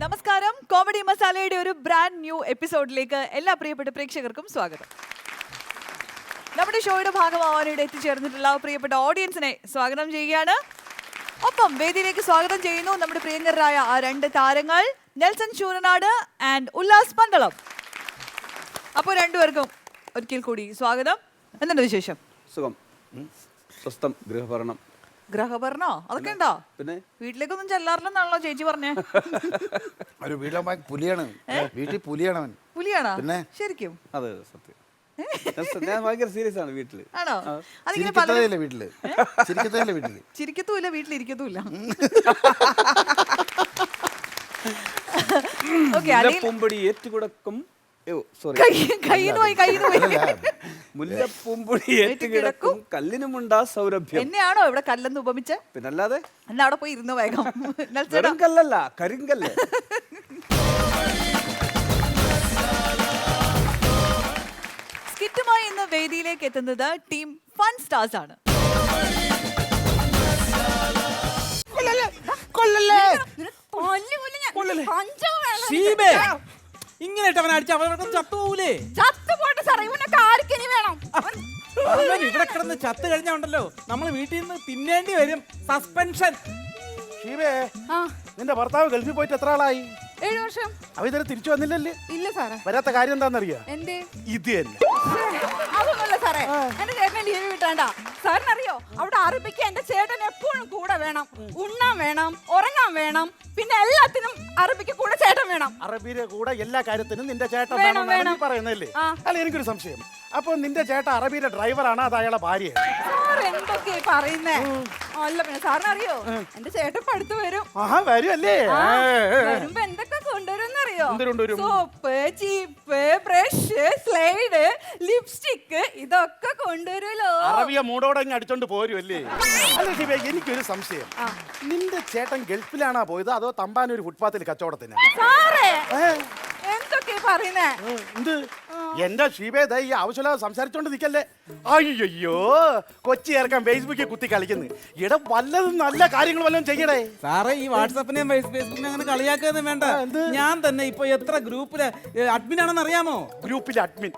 നമസ്കാരം. കോമഡി മസാലയുടെ ഒരു ബ്രാൻഡ് ന്യൂ എപ്പിസോഡിലേക്ക് എല്ലാ പ്രിയപ്പെട്ട പ്രേക്ഷകർക്കും സ്വാഗതം. നമ്മുടെ ഷോയുടെ ഭാഗമാവാനിവിടെ എത്തിച്ചേർന്നിട്ടുള്ള പ്രിയപ്പെട്ട ഓഡിയൻസിനെ സ്വാഗതം ചെയ്യുകയാണ്. ഒപ്പം വേദിയിലേക്ക് സ്വാഗതം ചെയ്യുന്നു നമ്മുടെ പ്രിയങ്കരായ ആ രണ്ട് താരങ്ങൾ, നെൽസൺ ശൂരനാട് ആൻഡ് ഉല്ലാസ് പന്തളം. അപ്പോൾ രണ്ടുപേർക്കും ഒരിക്കൽ കൂടി സ്വാഗതം. എന്തുണ്ട് വിശേഷം? സുഖം, സ്വസ്ഥം. ഗൃഹഭരണം. ഗ്രഹഭരണോ? അതൊക്കെ ഉണ്ടോ? പിന്നെ വീട്ടിലേക്കൊന്നും ചെല്ലാറില്ലെന്നാണല്ലോ ചേച്ചി പറഞ്ഞേ. ഒരു വീട്ടിൽ പുലിയാണ്, വീട്ടിൽ പുലിയാണ് അവൻ. പുലിയാണോ? പിന്നെ ശരിക്കും? അതെ, സത്യം. ഞാൻ ഭയങ്കര സീരിയസ് ആണ് വീട്ടില്. ആണോ? ചിരിക്കത്തതല്ലേ വീട്ടില്? ചിരിക്കത്തതല്ലേ വീട്ടില്? ചിരിക്കത്തുമില്ല, വീട്ടിലിരിക്കത്തുമില്ല. മുല്ലപ്പൂമ്പൊടി ഏറ്റുകിടക്കും. മുല്ലപ്പൂമ്പൊടി ഏറ്റുകിടക്കും കല്ലിനുമുണ്ടാ സൗരഭ്യം. എന്നെയാണോ ഇവിടെ കല്ലെന്ന് ഉപമിച്ച്? പിന്നല്ലാതെ. എന്നാ അവിടെ പോയി ഇരുന്ന് വേഗം. കല്ലല്ല, കരിങ്കല്ല്. സ്കിറ്റുമായി ഇന്ന് വേദിയിലേക്ക് എത്തുന്നത് ടീം ഫൺ സ്റ്റാർസ് ആണ്. ഇങ്ങനെ ചത്തുപോകൂലേ? ഇവിടെ കിടന്ന് ചത്ത് കഴിഞ്ഞുണ്ടല്ലോ നമ്മൾ വീട്ടിൽ നിന്ന് തിന്നേണ്ടി വരും. സസ്പെൻഷൻ. നിന്റെ ഭർത്താവ് ഗൾഫിൽ പോയിട്ട് എത്ര ആളായി? 7 വർഷം. അവ ഇതുവരെ തിരിച്ചു വന്നില്ലല്ലേ? ഇല്ല സാറേ. വരാത്ത കാര്യം എന്താണെന്നറിയാ? ഇത് തന്നെ. അതൊന്നുമല്ല സാറേ, എന്റെ ചേട്ടനെ ലീവ് കിട്ടാണ്ട. സാറിനറിയോ, അവിടെ അറബിക്ക് എന്റെ ചേട്ടൻ എപ്പോഴും കൂടെ വേണം. ഉണ്ണാൻ വേണം, ഉറങ്ങാൻ വേണം, പിന്നെ എല്ലാത്തിനും അറബിക്ക് കൂടെ ചേട്ടൻ വേണം. അറബിയുടെ കൂടെ എല്ലാ കാര്യത്തിനും നിന്റെ ചേട്ടൻ വേണം പറയുന്നല്ലേ? അല്ല, എനിക്കൊരു സംശയം. അപ്പൊ നിന്റെ ചേട്ടൻ അറബിയുടെ ഡ്രൈവറാണ്, അത് അയാളെ ഭാര്യയാണ്? സാർ എന്തൊക്കെയാ പറയുന്നേ? അല്ല, പിന്നെ സാറിനറിയോ, എന്റെ ചേട്ടൻ പടുത്തു വരും. വരുമല്ലേ? വരുമ്പോ എന്തൊക്കെ കൊണ്ടുവരുമെന്നറിയോ? സോപ്പ്, ചീപ്പ്, ബ്രഷ്, സ്ലൈഡ്, ലിപ്സ്റ്റിക്, ഇതൊക്കെ കൊണ്ടുവരുമല്ലോ. അറബിയ മൂടോടെ അടിച്ചോണ്ട് പോരുമല്ലേ? അല്ല ശിവ, എനിക്കൊരു സംശയം. നിന്റെ ചേട്ടൻ ഗൾഫിലാണോ പോയത്, അതോ തമ്പാനൂർ ഫുട്പാത്തിൽ കച്ചവടത്തിന്? സാറേ എന്തൊക്കെയാ പറയുന്നേ? എന്ത് എന്റെ ഷീബേദ ഈ ആവശ്യമില്ലാതെ സംസാരിച്ചോണ്ട് നിൽക്കല്ലേ? അയ്യോ, കൊച്ചി ഇറക്കാൻ ഫേസ്ബുക്കിൽ കുത്തി കളിക്കുന്നു. ഇട വല്ലതും നല്ല കാര്യങ്ങൾ വല്ലതും ചെയ്യണേ. സാറേ, ഈ വാട്സാപ്പിനെയും ഫേസ്ബുക്കിനെ അങ്ങനെ കളിയാക്കൊന്നും വേണ്ട. ഞാൻ തന്നെ ഇപ്പൊ എത്ര ഗ്രൂപ്പിലെ അഡ്മിൻ ആണെന്ന് അറിയാമോ? ഗ്രൂപ്പിലെ അഡ്മിൻ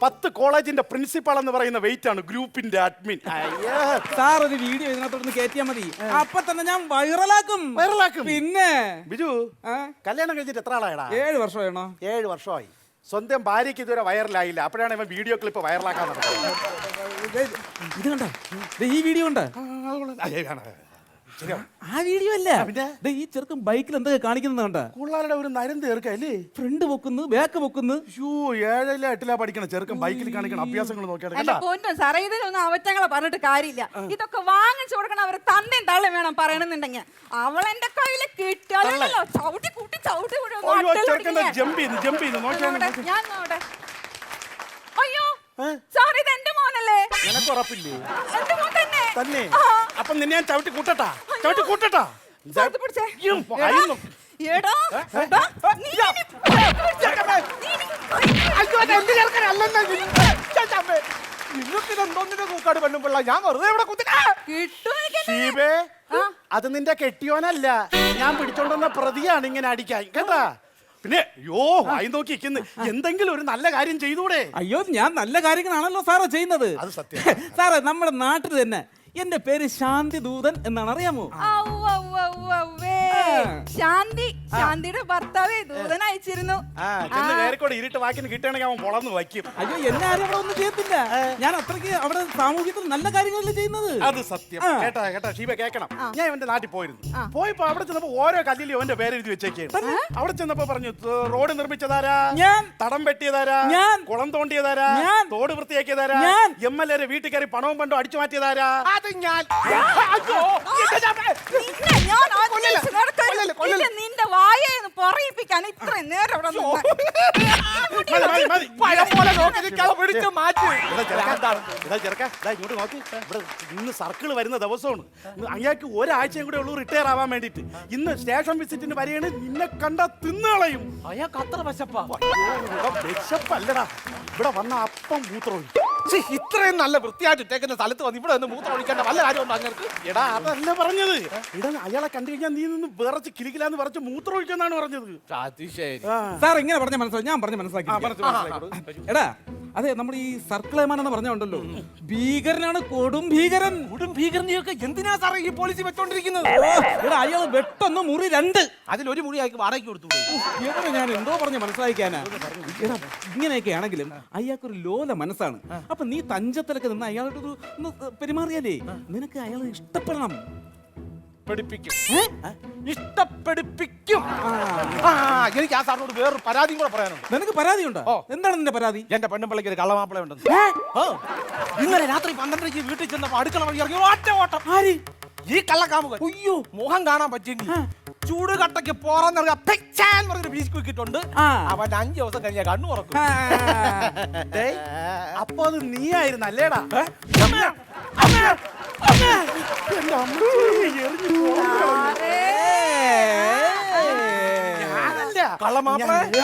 10 കോളേജിന്റെ പ്രിൻസിപ്പാൾ എന്ന് പറയുന്ന വെയിറ്റ് ആണ് ഗ്രൂപ്പിന്റെ അഡ്മിൻ. സാർ ഒരു വീഡിയോ ഇതിനകത്തോട്ട് കയറ്റിയാൽ മതി, അപ്പൊ തന്നെ ഞാൻ വൈറലാക്കും. പിന്നെ ബിജു, കല്യാണം കഴിച്ചിട്ട് എത്ര ആളായടാ? 7 വർഷം വേണോ? 7 വർഷമായി. സ്വന്തം ഭാര്യയ്ക്ക് ഇതുവരെ വൈറലായില്ല, അപ്പോഴാണ് ഇവൻ വീഡിയോ ക്ലിപ്പ് വൈറലാക്കാൻ നടക്കുന്നത്. ഇത് കണ്ട, ഈ വീഡിയോ ഉണ്ട്. ആ വീഡിയോ അല്ല, ഈ ചെറുക്കൻ ബൈക്കിൽ എന്തൊക്കെ കാണിക്കുന്നത് കണ്ട? പിള്ളേരുടെ ഒരു നരന്ത് ചേർക്കല്ലേ? Front പൊക്കുന്നു, back പൊക്കുന്നു. 7ല 8ല പഠിക്കണം ചെറുക്കൻ ബൈക്കിൽ കാണിക്കണം അഭ്യാസങ്ങൾ നോക്കിയാണ്. സാറേ, ഇതിലൊന്നും അവറ്റങ്ങളെ പറഞ്ഞിട്ട് കാര്യമില്ല. ഇതൊക്കെ വാങ്ങിച്ചു കൊടുക്കണം. അവരെ തന്തയും തള്ളും വേണം പറയണമെന്നുണ്ടെങ്കിൽ. അവളെന്റെ കയ്യില് കിട്ടിയാലോ ചവിട്ടി കൂട്ടി ചവിട്ടി ഞാൻ നോട്ടെ. അയ്യോ സാർ, ഇത് എന്റെ മോനല്ലേ? നിനക്ക് ഉറപ്പില്ലേ? എന്റെ മോൻ തന്നെ. തന്നെ? അപ്പൊ നിന്നെ ഞാൻ ചവിട്ടി കൂട്ടട്ടാ? ചവിട്ടി കൂട്ടട്ടാ? അത് നിന്റെ കെട്ടിയോനല്ല, ഞാൻ പിടിച്ചോണ്ടുവന്ന പ്രതിയാണ് ഇങ്ങനെ അടിക്കാൻ കേട്ടാ. പിന്നെ വായി നോക്കി എന്തെങ്കിലും ഒരു നല്ല കാര്യം ചെയ്തൂടെ? അയ്യോ, ഞാൻ നല്ല കാര്യങ്ങളാണല്ലോ സാറേ ചെയ്യുന്നത്. അത് സത്യം. സാറേ, നമ്മുടെ നാട്ടിൽ തന്നെ എന്റെ പേര് ശാന്തി ദൂതൻ എന്നാണ്, അറിയാമോ? ശാന്തി, ശാന്തിയുടെ ഭർത്താവേ ദൂതൻ അയച്ചിരുന്നു. ഇരുട്ട് വാക്കിന് കിട്ടുകയാണെങ്കിൽ അവൻ പൊളന്ന് വയ്ക്കും. അയ്യോ, എന്നെ ആരും അവിടെ ഒന്നും ചെയ്യത്തില്ല. ഞാൻ അത്രയ്ക്ക് അവിടെ സാമൂഹ്യത്തിൽ നല്ല കാര്യങ്ങളല്ലേ ചെയ്യുന്നത്. അത് സത്യം. കേട്ടാ കേട്ടാ ഷീബ, കേൾക്കണം. ഞാൻ ഇവന്റെ നാട്ടിൽ പോയിരുന്നു. പോയപ്പോ അവിടെ ചെന്നപ്പോ ഓരോ കല്ലിലും അവന്റെ പേര് എഴുതി വെച്ചേക്കാണ്. അവിടെ ചെന്നപ്പോ പറഞ്ഞു, റോഡ് നിർമ്മിച്ചതാരാ? ഞാൻ. തടം വെട്ടിയതാരാ? ഞാൻ. കുളം തോണ്ടിയതാരാ? ഞാൻ. തോട് വൃത്തിയാക്കിയതാരാ? ഞാൻ. MLA വീട്ടിൽ കയറി പണവും പണ്ടും അടിച്ചു മാറ്റിയതാരാ? അത് ഞാൻ. നിന്റെ വായെന്ന് പറയിപ്പിക്കാൻ ഇത്രയും നേരം ഇന്ന് സർക്കിൾ വരുന്ന ദിവസമാണ്. അയാൾക്ക് ഒരാഴ്ചയും കൂടെ ഉള്ളൂ റിട്ടയർ ആവാൻ വേണ്ടിട്ട്. ഇന്ന് സ്റ്റേഷൻ വിസിറ്റിന് വരികയാണ്. നിന്നെ കണ്ട തിന്നുകളയും. അയാൾക്ക് അത്ര വിശപ്പല്ലടാ. ഇവിടെ വന്ന അപ്പം മൂത്രമൊഴിക്കും. ശ്ശി, ഇത്രയും നല്ല വൃത്തിയായിട്ട് ഇട്ടേക്കുന്ന സ്ഥലത്ത് വന്ന് ഇവിടെ നിന്ന് മൂത്രം ഒഴിക്കേണ്ട വല്ല കാര്യമുണ്ടോ അങ്ങനെ? എടാ അതല്ല പറഞ്ഞത്. എടാ അയാളെ കണ്ടു കഴിഞ്ഞാൽ നീ നിന്ന് വിറച്ച് കിലിക്കിലാന്ന് പറഞ്ഞ് മൂത്രം ഒഴിക്കാന്നാണ് പറഞ്ഞത്. അത് ശരി. സാർ ഇങ്ങനെ പറഞ്ഞ മനസ്സിലായി, ഞാൻ പറഞ്ഞ മനസ്സിലാക്കി. എടാ അതെ, നമ്മൾ ഈ സർക്കിളേമാൻ എന്ന് പറഞ്ഞുണ്ടല്ലോ, ഭീകരനാണ്, കൊടും ഭീകരൻ. കൊടും ഭീകരനെയൊക്കെ എന്തിനാ സാറേ ഈ പോലീസ് വെച്ചോണ്ടിരിക്കുന്നത്? എടാ അയാൾ വെട്ടൊന്ന് മുറി 2. അതിലൊരു മുറി അയക്ക് വാടകയ്ക്ക് കൊടുത്തു. എവിടെ ഞാൻ എന്തോ പറഞ്ഞ് മനസ്സിലാക്കാനാ. എടാ ഇങ്ങനെയൊക്കെ ആണെങ്കിലും അയാൾക്കൊരു ലോല മനസ്സാണ്. അപ്പൊ നീ തഞ്ചത്തിലൊക്കെ നിന്ന് അയാളോട് ഒന്ന് പെരുമാറിയാലേ നിനക്ക് അയാളെ ഇഷ്ടപ്പെടണം. പഠിപ്പിക്കും, ഇഷ്ടപ്പെടുപ്പിക്കും. എനിക്ക് ആ സാറിനോട് വേറൊരു പരാതിയും കൂടെ പറയാനുണ്ട്. നിനക്ക് പരാതിയുണ്ടോ? എന്താണ് നിന്റെ പരാതി? എന്റെ പെണ്ണുമ്പിള്ളക്ക് ഒരു കള്ളമാപ്പിള ഉണ്ടെന്ന്. ഇന്നലെ രാത്രി 12:30 വീട്ടിൽ ചെന്നപ്പോ അടുക്കള വഴി ഇറങ്ങി ഒറ്റ ഓട്ടം. ആര്? ഈ കള്ളക്കാമുകൻ. അയ്യോ, മുഖം കാണാൻ പറ്റിയെങ്കിൽ ചൂട് കട്ടയ്ക്ക് പോറന്നിറങ്ങാൻ പറഞ്ഞൊരു ബീച്ച് കുക്കിട്ടുണ്ട്. അവൻ 5 ദിവസം കഴിഞ്ഞ കണ്ണു തുറക്കും. അപ്പൊ അത് നീയായിരുന്നു അല്ലേടാ?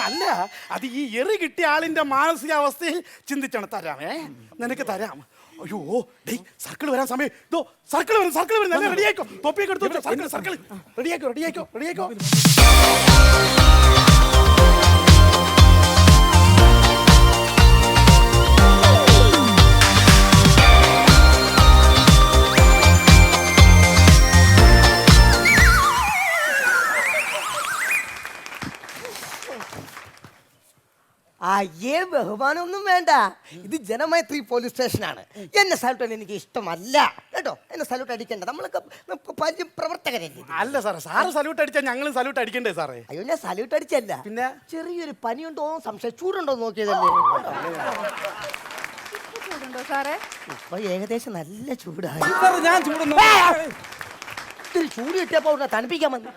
അല്ല, അത് ഈ എറി കിട്ടിയ ആളിന്റെ മാനസികാവസ്ഥയിൽ ചിന്തിച്ചാണ്. തരാമേ, നിനക്ക് തരാം. അയ്യോ ഡേയ്, സർക്കിൾ വരാൻ സമയം. സർക്കിൾ വരും. നല്ല റെഡിയാക്കോ, തൊപ്പിയൊക്കെ എടുത്തു. സർക്കിൾ റെഡിയാക്കോ. അയ്യേ, ബഹുമാനമൊന്നും വേണ്ട. ഇത് ജനമൈത്രി പോലീസ് സ്റ്റേഷനാണ്. എന്നെ സല്യൂട്ട് ചെയ്യാൻ എനിക്ക് ഇഷ്ടമല്ല കേട്ടോ. എന്നെ സല്യൂട്ട് അടിക്കണ്ട. നമ്മളൊക്കെ പ്രവർത്തകരല്ലേ. അല്ല സാറേ, സാറ് സല്യൂട്ട് അടിച്ചാൽ ഞങ്ങളും സല്യൂട്ട് അടിക്കണ്ടേ സാറേ? അയ്യോ, ഞാൻ സല്യൂട്ട് അടിച്ചല്ല. പിന്നെ ചെറിയൊരു പനിയുണ്ടോ സംശയം, ചൂടുണ്ടോ നോക്കിയതല്ലേ. ചൂടുണ്ടോ സാറേ? ഇപ്പൊ ഏകദേശം നല്ല ചൂടായി. സാർ ഞാൻ ചൂടുന്നു. ഇത്തിരി ചൂട് കിട്ടിയപ്പോ തണുപ്പിക്കാൻ വന്നു.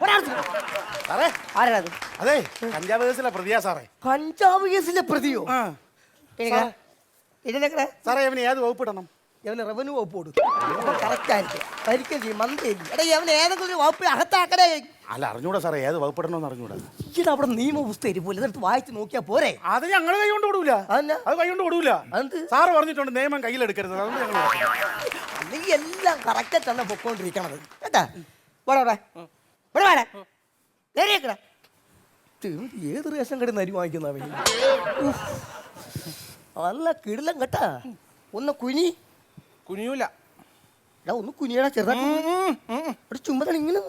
സാറേ, ആരാത്? അതെ, കഞ്ചാവ് കേസിലെ പ്രതിയാ സാറേ. കഞ്ചാവ് കേസിലെ പ്രതിയോ? സാറേ, അവന് ഏത് വകുപ്പിടണം? അവന് റവന്യൂ വകുപ്പ് കൊടുക്കും. അപ്പൊ കറക്റ്റ് ആയിരിക്കും. ഭരിക്കുകയും ചെയ്യും, മന്ത്രിയില്ല. എടാ, അവന് ഏതെങ്കിലും ഒരു വകുപ്പ് അകത്താക്കടേ. അല്ല, അറിഞ്ഞൂടാ സാറേ, ഏത് വകുപ്പിടണമെന്ന് അറിഞ്ഞൂടാ. ഇത് അവിടെ നിയമപുസ്തകം ഇരിപ്പോലെ, ഇതെടുത്ത് വായിച്ച് നോക്കിയാ പോരെ. അത് ഞങ്ങൾ കൈ കൊണ്ട് കൊടുൂല. അത് കൈ കൊണ്ട് കൊടുൂല. സാറ് പറഞ്ഞിട്ടുണ്ട് നിയമം കയ്യിലെടുക്കരുത്. അതുകൊണ്ട് ഞങ്ങൾ അല്ലെങ്കിൽ എല്ലാം കറക്റ്റായിട്ടാണ് പൊക്കോണ്ടിരിക്കണത് കേട്ടാ. ഏത് റേഷൻ കടയിൽ നിന്ന് അരി വാങ്ങിക്കുന്ന നല്ല കിടിലം കേട്ടാ. ഒന്ന് കുനിയൂല. എടാ, ഒന്ന് കുനിയടാ, ചെറുതാ ചുമ്പതാണ് ഇങ്ങനെ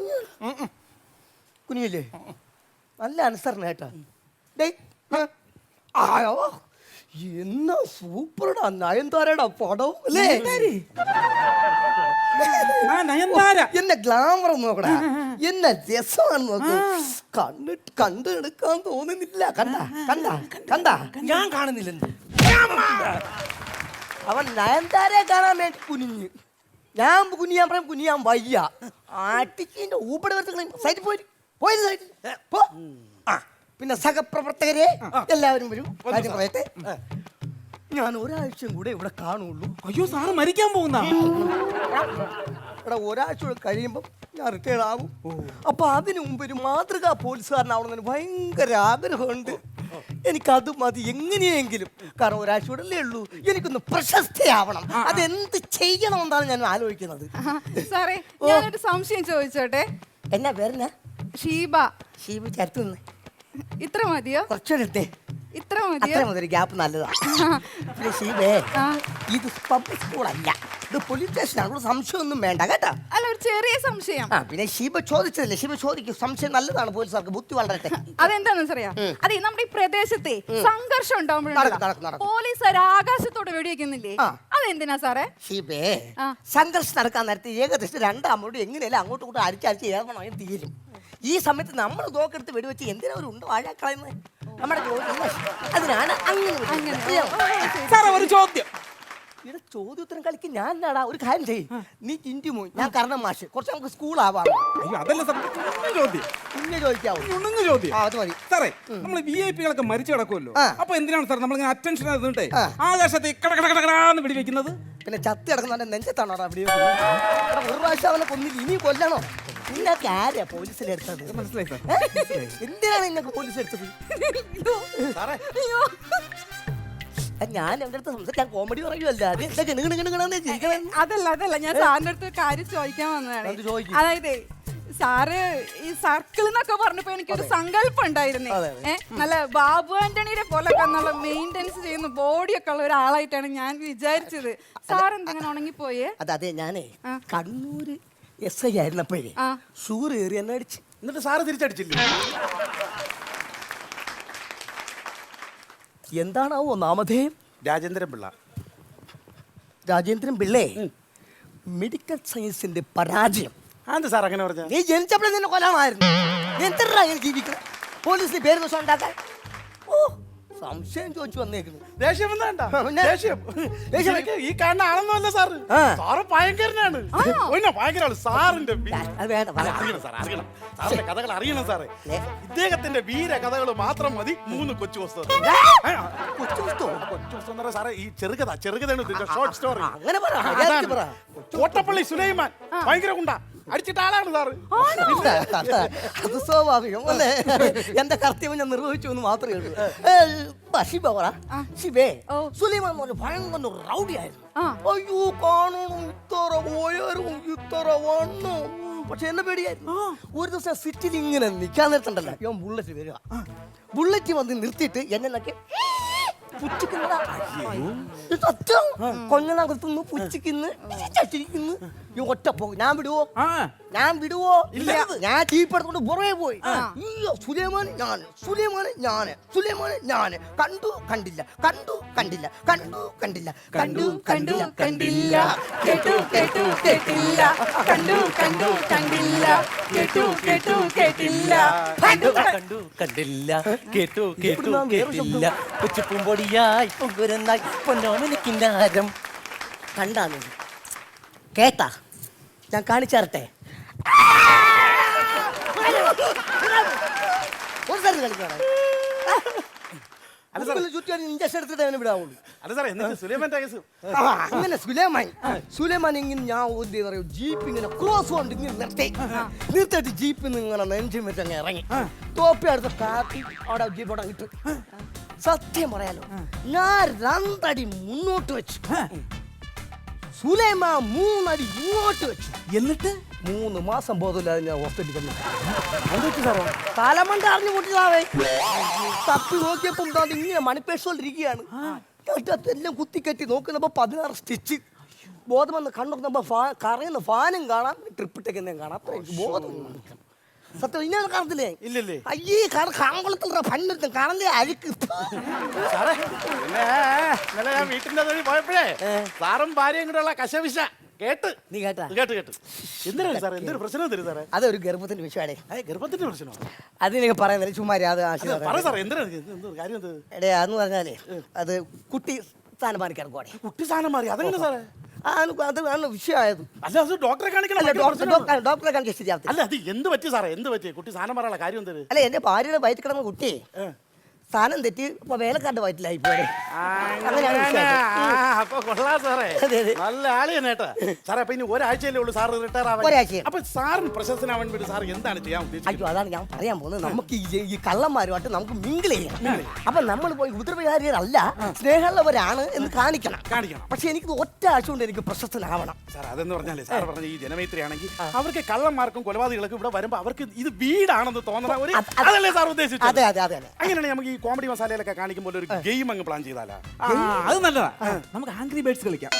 കുനിയല്ലേ. നല്ല അനുസരണ കേട്ടാ. ആയോ, എന്നാ സൂപ്പർടാ നയൻതാരയുടെ പടവും അല്ലേ. എന്നെ ഗ്ലാമർ നോക്കടാ, എന്നെ രസമാണ് നോക്ക്. കണ്ടെടുക്കാൻ തോന്നുന്നില്ല. കണ്ട ഞാൻ കാണുന്നില്ലെന്ന്. അവൻ നയൻതാരയെ കാണാൻ വേണ്ടി കുനിഞ്ഞ്. ഞാൻ കുനിയാൻ വയ്യ. ആട്ടിക്കിന്റെ ഊപ്പടെ സൈറ്റിൽ പോയി സൈറ്റിൽ പോ. പിന്നെ സഹപ്രവർത്തകരെ എല്ലാവരും വരും. കാര്യം പറയട്ടെ, ഞാൻ ഒരാഴ്ചയും കൂടെ ഇവിടെ കാണുള്ളൂ. അയ്യോ, സാറ് മരിക്കാൻ പോകുന്ന. ഇവിടെ ഒരാഴ്ച കൂടെ കഴിയുമ്പോൾ ഞാൻ റിട്ടയർഡ് ആകും. അപ്പൊ അതിനു മുമ്പ് ഒരു മാതൃകാ പോലീസുകാരനാവണമെന്ന് ഭയങ്കര ആഗ്രഹമുണ്ട്. എനിക്കത് മതി എങ്ങനെയെങ്കിലും. കാരണം ഒരാഴ്ച കൂടെ അല്ലേ ഉള്ളൂ. എനിക്കൊന്ന് പ്രശസ്തയാവണം. അതെന്ത് ചെയ്യണമെന്നാണ് ഞാൻ ആലോചിക്കുന്നത്. സാറേ, ഞാനൊരു സംശയം ചോദിച്ചോട്ടെ. എന്നാ പേരെന്നാ? ഷീബ. ഷീബ ചരത്തുനിന്ന് ഇത്ര മതിയോ? കുറച്ചെടുത്തേ. ഇത്ര മതിയോ? അത്ര മുതൽ ഗ്യാപ്പ് നല്ലതാണ്. പിന്നെ ഷീബേ, ഇത് പബ്ലിക് സ്കൂളല്ല, ഇത് പോലീസ് സ്റ്റേഷനാണ്. സംശയമൊന്നും വേണ്ട കേട്ടാ. അല്ല, ഒരു ചെറിയ സംശയം. പിന്നെ ഷീബ ചോദിച്ചതല്ലേ, ഷീബ ചോദിക്കും. സംശയം നല്ലതാണ്, പോലീസുകാർക്ക് ബുദ്ധി വളരട്ടെ. അതെന്താണെന്ന് അറിയാം. അതെ, നമ്മുടെ ഈ പ്രദേശത്തെ സംഘർഷം ഉണ്ടാകുമ്പോഴാണ് പോലീസുകാർ ആകാശത്തോടെ വെടിവെക്കുന്നില്ലേ? അതെന്തിനാ സാറേ? ഷീബേ, സംഘർഷം നടക്കാൻ നേരത്തെ ഏകദേശം രണ്ടാമോട് എങ്ങനെയല്ല അങ്ങോട്ടും ഇങ്ങോട്ടും അരിച്ചരിച്ച് ഏറണം തീരും. ഈ സമയത്ത് നമ്മൾ തോക്കെടുത്ത് വെടിവെച്ച് എന്തിനാ ഒരു ഉണ്ട് വാഴാക്കളയുന്നത്? നമ്മുടെ ജോലി അതിനാണ് അങ്ങനെ. ഒരു ചോദ്യം. ഇവിടെ ചോദ്യോത്തരം കളിക്ക് ഞാൻ നാടാ. ഒരു കാര്യം ചെയ്യും, നീ ചിന്തിമോ, ഞാൻ കർണ മാഷ്. കുറച്ച് നമുക്ക് സ്കൂൾ ആവാം. അതല്ല സാർ, ചോദ്യം കുഞ്ഞ് ചോദിക്കാവോ? ചോദ്യം. അത് മതി സാറേ, നമ്മൾ VIP-കളൊക്കെ മരിച്ചു കിടക്കുമല്ലോ. അപ്പൊ എന്തിനാണ് സാർ നമ്മളിങ്ങനെ അറ്റൻഷൻ ആയിട്ട് ആകാശത്തെ കടകടകടാന്ന് വെടിവെക്കുന്നത്? പിന്നെ ചത്തി കിടക്കുന്ന നെഞ്ചത്താണോ അവിടെ? ഒരു പ്രാവശ്യം അവനെ കൊന്നില്ല, ഇനി കൊല്ലണോ? നിന്നൊക്കെ ആരാ പോലീസിലെടുത്തത്? മനസ്സിലായി സാർ. എന്തിനാണ് നിന്നൊക്കെ പോലീസ് എടുത്തത്? ഞാൻ എന്റെ അടുത്ത് സംസാരിക്കാൻ കോമഡി പറയുമല്ല അത് എന്താ കിണുകിണുകിണുകിണെന്ന് ചിരിക്കണേ. അതല്ല ഞാൻ സാറിന്റെ അടുത്ത് ഒരു കാര്യം ചോദിക്കാൻ വന്നതാണ്. അത് ചോദിക്ക്. അതായത് സാറ് ഈ സർക്കിൾ എന്നൊക്കെ പറഞ്ഞപ്പോ എനിക്കൊരു സങ്കല്പം ഉണ്ടായിരുന്നേ. നല്ല ബാബു ആന്റണിയുടെ പോലൊക്കെ നല്ല മെയിൻ്റെനൻസ് ചെയ്യുന്ന ബോഡിയൊക്കെ ഉള്ള ഒരാളായിട്ടാണ് ഞാൻ വിചാരിച്ചത്. സാർ എന്തെങ്കിലും ഉണങ്ങിപ്പോയേ? അതെ ഞാനേ കണ്ണൂര് SI ആയിരുന്നപ്പോഴേ ഷൂർ കയറി എന്നെ അടിച്ച്. എന്നിട്ട് സാറ് തിരിച്ചടിച്ചില്ലേ? എന്താണാവോ നാമധേയം? രാജേന്ദ്രൻ പിള്ള. രാജേന്ദ്രൻ പിള്ളേ, മെഡിക്കൽ സയൻസിന്റെ പരാജയം. അതെന്താ സാർ അങ്ങനെ പറഞ്ഞ? നീ ജനിച്ചപ്പോഴേ നിന്നെ കൊല്ലാമായിരുന്നു. നീ എന്തിനാ ഇങ്ങനെ ജീവിക്കണം? പോലീസിന് പേര് ദോഷം ഉണ്ടാക്കാൻ. ഓ സംശയം ചോദിച്ചു വന്നേക്കുന്നു. ദേഷ്യം വേണ്ട. പിന്നെ? ദേഷ്യം എനിക്ക് ഈ കാണുന്ന ആളൊന്നുമല്ല സാറ്. സാറ് ഭയങ്കരനാണ്. ഭയങ്കരമാണ് സാറിന്റെ അത് വേണ്ട, പറ. അറിയണം സാർ, അറിയണം സാറിന്റെ കഥകൾ അറിയണം സാറേ. ഇദ്ദേഹത്തിന്റെ വീര കഥകൾ മാത്രം മതി 3 കൊച്ചു പുസ്തകം. കൊച്ചു പുസ്തകം? കൊച്ചു പുസ്തകം എന്ന് പറഞ്ഞാൽ സാറേ ഈ ചെറുകഥയാണ് ഷോർട്ട് സ്റ്റോറി. അങ്ങനെ പറ, മര്യാദയ്ക്ക് പറ. കോട്ടപ്പള്ളി സുലൈമാൻ ഭയങ്കര കുണ്ട അടിച്ചിട്ട ആളാണ് സാറ്. അത് സ്വാഭാവികം അല്ലേ? എന്റെ കർത്തവ്യം ഞാൻ നിർവഹിച്ചു എന്ന് മാത്രമേ ഉള്ളൂ. ശിവ പറ. ശിവേ, സുലൈമാൻ എന്ന് പറഞ്ഞ ഭയങ്കര റൗഡി ആയിരുന്നു. അയ്യോ കാണണം, ഇത്ര ഉയരും ഇത്ര വണ്ണും. പക്ഷെ എന്നെ പേടിയായിരുന്നു. ഒരു ദിവസം സിറ്റിയിൽ ഇങ്ങനെ നിൽക്കാൻ നേരത്തുണ്ടല്ലോ, ഇവൻ ബുള്ളറ്റ് വരിക. ബുള്ളറ്റ് വന്ന് നിർത്തിയിട്ട് എന്നെ നോക്കി കൊഞ്ഞനകത്തുനിന്ന് പുച്ഛിക്കുന്നു, ഒറ്റ പോകും. ഞാൻ വിടുവോ? ഞാൻ ജീപ്പ് എടുത്തോണ്ട് പുറകെ പോയി. സുലൈമാൻ ഞാന് കണ്ടു കണ്ടില്ല, കേട്ടു കേട്ടില്ല. കണ്ടു കണ്ടില്ല, കേട്ടു കേട്ടില്ല. കൊച്ചുപൂമ്പൊടിയായി പൊങ്കുരന്നായി പൊന്നോമനിക്കിന്നാരം. കണ്ടാ കേട്ടാ? ഞാൻ കാണിച്ചു തരട്ടെ. ഒരു സ്ഥലത്ത് കളിക്കണം. ചുറ്റും ഇഞ്ചക്ഷൻ എടുത്തിട്ട് അവനെ വിടാവുള്ളൂ. അല്ല സാറേ, എന്നിട്ട് സുലൈമാന്റെ കേസ് അങ്ങനെ സുലൈമാൻ ഇങ്ങനെ ഞാൻ എന്ത് പറയൂ, ജീപ്പ് ഇങ്ങനെ ക്രോസ് കൊണ്ട് ഇങ്ങനെ നിർത്തിയിട്ട് ജീപ്പിൽ നിന്ന് ഇങ്ങനെ നെഞ്ചും വെച്ച് അങ്ങ് ഇറങ്ങി. തോപ്പി അടുത്ത് കാപ്പി അവിടെ ജീപ്പ് അവിടെ ഇട്ടു. സത്യം പറയാലോ, ഞാൻ 2 അടി മുന്നോട്ട് വെച്ചു, സുലൈമാൻ 3 അടി ഇങ്ങോട്ട് വെച്ചു. എന്നിട്ട് 3 മാസം ബോധമില്ലാതെ ഞാൻ ഹോസ്പിറ്റലിൽ തന്നെ. തലമണ്ട അറിഞ്ഞു കൂട്ടിയതാവേ. തപ്പി നോക്കിയപ്പോ ഇങ്ങനെ മണിപ്പേഴ്സോണ്ടിരിക്കുകയാണ്. എല്ലാം കുത്തിക്കെട്ടി നോക്കുന്നപ്പോ 16 സ്റ്റിച്ച്. ബോധം വന്ന് കണ്ണുന്നപ്പോ കറയുന്ന ഫാനും കാണാം, ട്രിപ്പിട്ടേക്കുന്നതും കാണാം. അത്ര എനിക്ക് ബോധം. സത്യം ഇങ്ങനെ കാണത്തില്ലേ? ഇല്ലല്ലേ? അയ്യേ കാങ്കുളത്തിൽ പണ്ടെടുത്തും കാണല്ലേ അഴുക്ക്. സാറേ, ഇന്നലെ ഞാൻ വീട്ടിന്റെ വഴി പോയപ്പോഴേ സാറും ഭാര്യയും കൂടെ ഉള്ള കശവിശ കേട്ട്. നീ കേട്ടാ? കേട്ട്. എന്തിനാണ് സാറേ, എന്തൊരു പ്രശ്നം തരും സാറേ? അതൊരു ഗർഭത്തിന്റെ വിഷയമാണ്. ഗർഭത്തിന്റെ പ്രശ്നമോ? അത് നിനക്ക് പറയുന്നില്ല, ചുമ്മാ അത് പറ സാറേ, എന്തിനാണ് കാര്യം? എടേ എന്ന് പറഞ്ഞാലേ അത് കുട്ടി സ്ഥാനം മാറിക്കാൻ കൂടെ. കുട്ടി സ്ഥാനം മാറി? അതെങ്ങനെ സാറേ? അതാണ് വിഷയമായത്. അല്ല, അത് ഡോക്ടറെ കാണിക്കണം. ഡോക്ടറെ കാണിക്കാൻ ശരിയാവത്തില്ല. അല്ല, അത് എന്ത് പറ്റി സാറേ? എന്ത് പറ്റി? കുട്ടി സ്ഥാനം മാറാനുള്ള കാര്യം എന്ത്? അല്ല, എന്റെ ഭാര്യയുടെ വയറ്റിൽ കിടന്ന കുട്ടി സ്ഥാനം തെറ്റി ഇപ്പൊ വേലക്കാരുടെ വയറ്റിലായി പോലെ. അപ്പൊ കൊള്ളാം സാറേ, നല്ല ആള് തന്നെട്ടാ സാറേ. അപ്പൊ ഇനി ഒരാഴ്ചയല്ലേ ഉള്ളൂ സാറ് റിട്ടയർ ആവാൻ. അപ്പൊ സാറിന് പ്രശസ്തനാവാൻ വേണ്ടി സാർ എന്താണ് ചെയ്യാൻ ഉദ്ദേശിച്ചത്? അയ്യോ, അതാണ് ഞാൻ പറയാൻ പോകുന്നത്. നമുക്ക് ഈ കള്ളന്മാരുമായിട്ട് നമുക്ക് മിങ്കിൾ ചെയ്യാം. അപ്പൊ നമ്മൾ പോയി ഉപദ്രവകാരികളല്ല, സ്നേഹമുള്ളവരാണ് എന്ന് കാണിക്കണം. പക്ഷെ എനിക്ക് ഒറ്റ ആഴ്ച കൊണ്ട് എനിക്ക് പ്രശസ്തനാവണം സാർ. അതെന്ന് പറഞ്ഞാലേ സാർ പറഞ്ഞ ഈ ജനമൈത്രി ആണെങ്കിൽ അവർക്ക് കള്ളന്മാർക്കും കൊലപാതകൾക്കും ഇവിടെ വരുമ്പോ അവർക്ക് ഇത് വീടാണെന്ന് തോന്നണ ഒരു അതല്ലേ സാർ ഉദ്ദേശിച്ചത്? അതെ അതെ അതെ. അങ്ങനെയാണ് നമുക്ക് ഈ കോമഡി മസാലയിലൊക്കെ കാണിക്കുമ്പോൾ ഒരു ഗെയിം അങ്ങ് പ്ലാൻ ചെയ്താലാ? അത് നല്ലതാ. നമുക്ക് ആംഗ്രി ബേർഡ്സ് കളിക്കാം.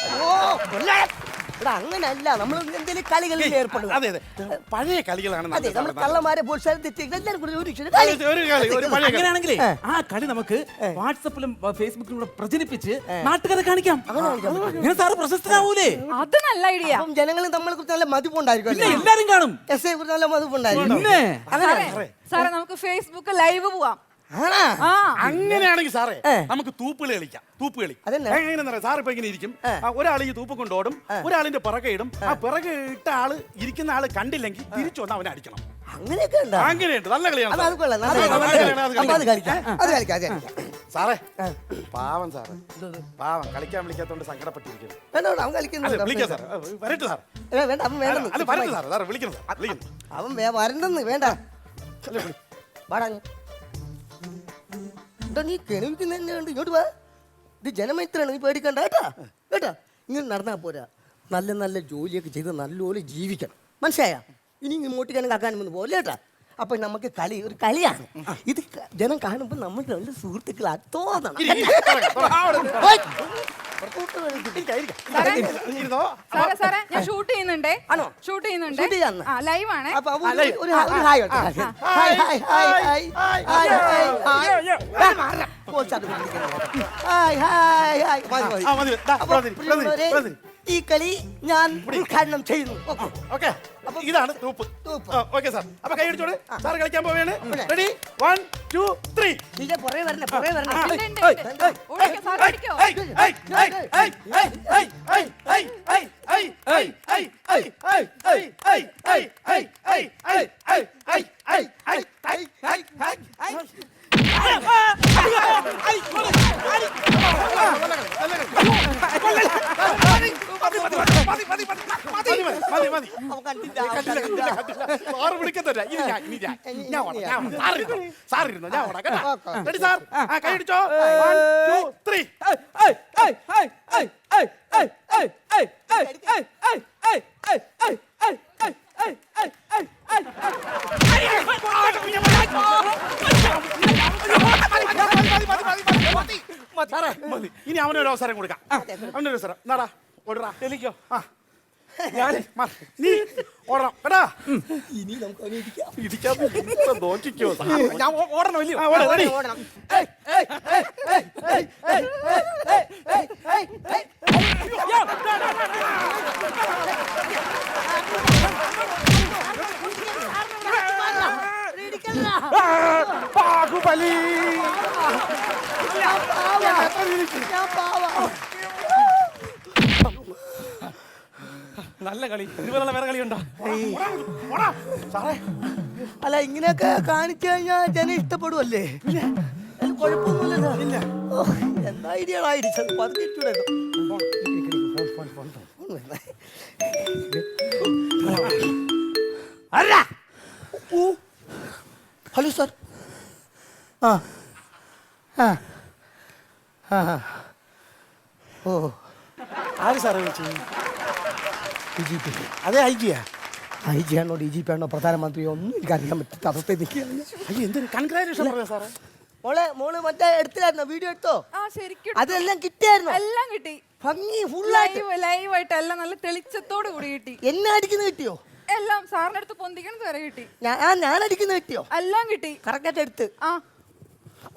അങ്ങനല്ല, നമ്മൾ എന്തെങ്കിലും കളികളിൽ ഏർപ്പെടുക. അതെ അതെ, പഴയ കളികളാണ്. അതെ, നമ്മൾ കള്ളന്മാരെ പ്രോത്സാഹിപ്പിച്ച് അങ്ങനെയാണെങ്കിലേ ആ കളി നമുക്ക് വാട്സപ്പിലും ഫേസ്ബുക്കിലും കൂടെ പ്രചരിപ്പിച്ച് നാട്ടുകാരെ കാണിക്കാം. ഇങ്ങനെ സാറ് പ്രശസ്തനാവൂലേ? അത് നല്ല ഐഡിയ. ജനങ്ങൾ നമ്മളെ കുറിച്ച് നല്ല മതിപ്പുണ്ടായിരിക്കും. എല്ലാരും കാണും. എസ് ഐ കുറിച്ച് നല്ല മതിപ്പുണ്ടായിരിക്കും. സാറേ, നമുക്ക് ഫേസ്ബുക്ക് ലൈവ് പോവാം. അങ്ങനെയാണെങ്കിൽ സാറേ നമുക്ക് തൂപ്പുകളി കളിക്കാം. തൂപ്പുകളി എങ്ങനെയാ സാർ? ഇപ്പൊ ഇങ്ങനെ ഇരിക്കും, ഒരാൾ ഈ തൂപ്പ് കൊണ്ടോടും, ഒരാളിന്റെ പിറകെ ഇടും. ആ പിറകെ ഇട്ട ആള് ഇരിക്കുന്ന ആള് കണ്ടില്ലെങ്കിൽ തിരിച്ചു വന്ന് അവനെ അടിക്കണം. അങ്ങനെയുണ്ട്. നല്ല കളിയാണ് സാറേ. പാവം സാറേ, പാവം കളിക്കാൻ വിളിക്കാത്തോണ്ട് സങ്കടപ്പെട്ടിരിക്കുന്നു. വരട്ടെ സാർ, വിളിക്കണം. അവൻ വരണ്ടെന്ന് വേണ്ട. നീ കെണിവിക്കുന്ന ഇങ്ങോട്ട് വാ. ഇത് ജനമൈത്രിയാണ്, നീ പേടിക്കണ്ട കേട്ടാ കേട്ടാ. ഇങ്ങനെ നടന്നാൽ പോരാ, നല്ല നല്ല ജോലിയൊക്കെ ചെയ്ത് നല്ലപോലെ ജീവിക്കണം, മനസ്സിലായ? ഇനി ഇങ്ങോട്ടേക്കാനും കാക്കാനും പോലെ കേട്ടാ. അപ്പൊ നമുക്ക് കളി ഒരു കളിയാണ്. ഇത് ജനം കാണുമ്പോൾ നമ്മൾ നല്ല സുഹൃത്തുക്കളാ തോന്നണം. സാറേ ഞാൻ ഷൂട്ട് ചെയ്യുന്നുണ്ടേ. ആണോ? ഷൂട്ട് ചെയ്യുന്നുണ്ട്. ഷൂട്ട് ചെയ്യാന്ന്? ആ ലൈവ് ആണ്. അപ്പൊ ഒരു ഹായ് ഉണ്ട്. Hi hi hi hi hi hi. അപ്പൊ പ്രിയമുള്ളവരെ, ഈ കളി ഞാൻ ഉദ്ഘാടനം ചെയ്യുന്നു. ഓക്കെ, ഇതാണ് തൂപ്പ്. ഓക്കെ സാർ, അപ്പൊ കൈ അടിച്ചോട്. സാർ കളിക്കാൻ പോവുകയാണ്. റെഡി, 1 2 3. ഇതിന്റെ പുറകെ വരണേ, പുറകെ വരണേ. ഓടിക്കോ സാർ, ഓടിക്കോ. ഇനി അവനൊരു അവസരം കൊടുക്കാം. അവനൊരു അവസരം. നാടാ ഓടാ, തെളിക്കോ. നീ ഓടണം കേട്ടാ. ഇനി നമുക്ക് ഇടിക്കാം. ഇടിക്കാൻ നോക്കിക്കോ. ഞാൻ ഓടണം ഇല്ലയോ? റെഡി. ഓടണം. ബാഹുബലി. നല്ല കളി. ഇതുപോലുള്ള വേറെ കളിയുണ്ടോ? സാറേ, അല്ല, ഇങ്ങനെയൊക്കെ കാണിച്ചു കഴിഞ്ഞാൽ ജനം ഇഷ്ടപ്പെടുവല്ലേ? കുഴപ്പമൊന്നുമില്ലല്ലോ. എന്താ ഐഡിയ ആയിരിച്ചത്? Hello sir. ആ ആ ആ ഓ, ആര് സാറേ വിളിച്ചു? D G P. അതെ, ഐ ജിയാ? ഐ ജി ആണോ ഡി ജി പി ആണോ പ്രധാനമന്ത്രിയോ ഒന്നും എനിക്കറിയാൻ പറ്റാത്ത അവസ്ഥയിൽ നിൽക്കുകയാണ്. അയ്യോ, എന്തൊരു കൺഗ്രാജുലേഷൻ പറയാ സാറേ. മോള് മറ്റേ എടുത്തില്ലായിരുന്നോ? വീഡിയോ എടുത്തോ? ആ ശരിക്കും അതെല്ലാം കിട്ടിയായിരുന്നോ? എല്ലാം കിട്ടി. ഭംഗി ഫുള്ളായിട്ട് ലൈവായിട്ട് എല്ലാം നല്ല തെളിച്ചത്തോട് കൂടി കിട്ടി. എന്നെ അടിക്കുന്ന കിട്ടിയോ? എല്ലാം സാറിന്റെ അടുത്ത് പൊന്തിക്കണത് വരെ കിട്ടി. ഞാൻ അടിക്കുന്ന കിട്ടിയോ? എല്ലാം കിട്ടി. കറക്റ്റായിട്ട് എടുത്ത്. ആ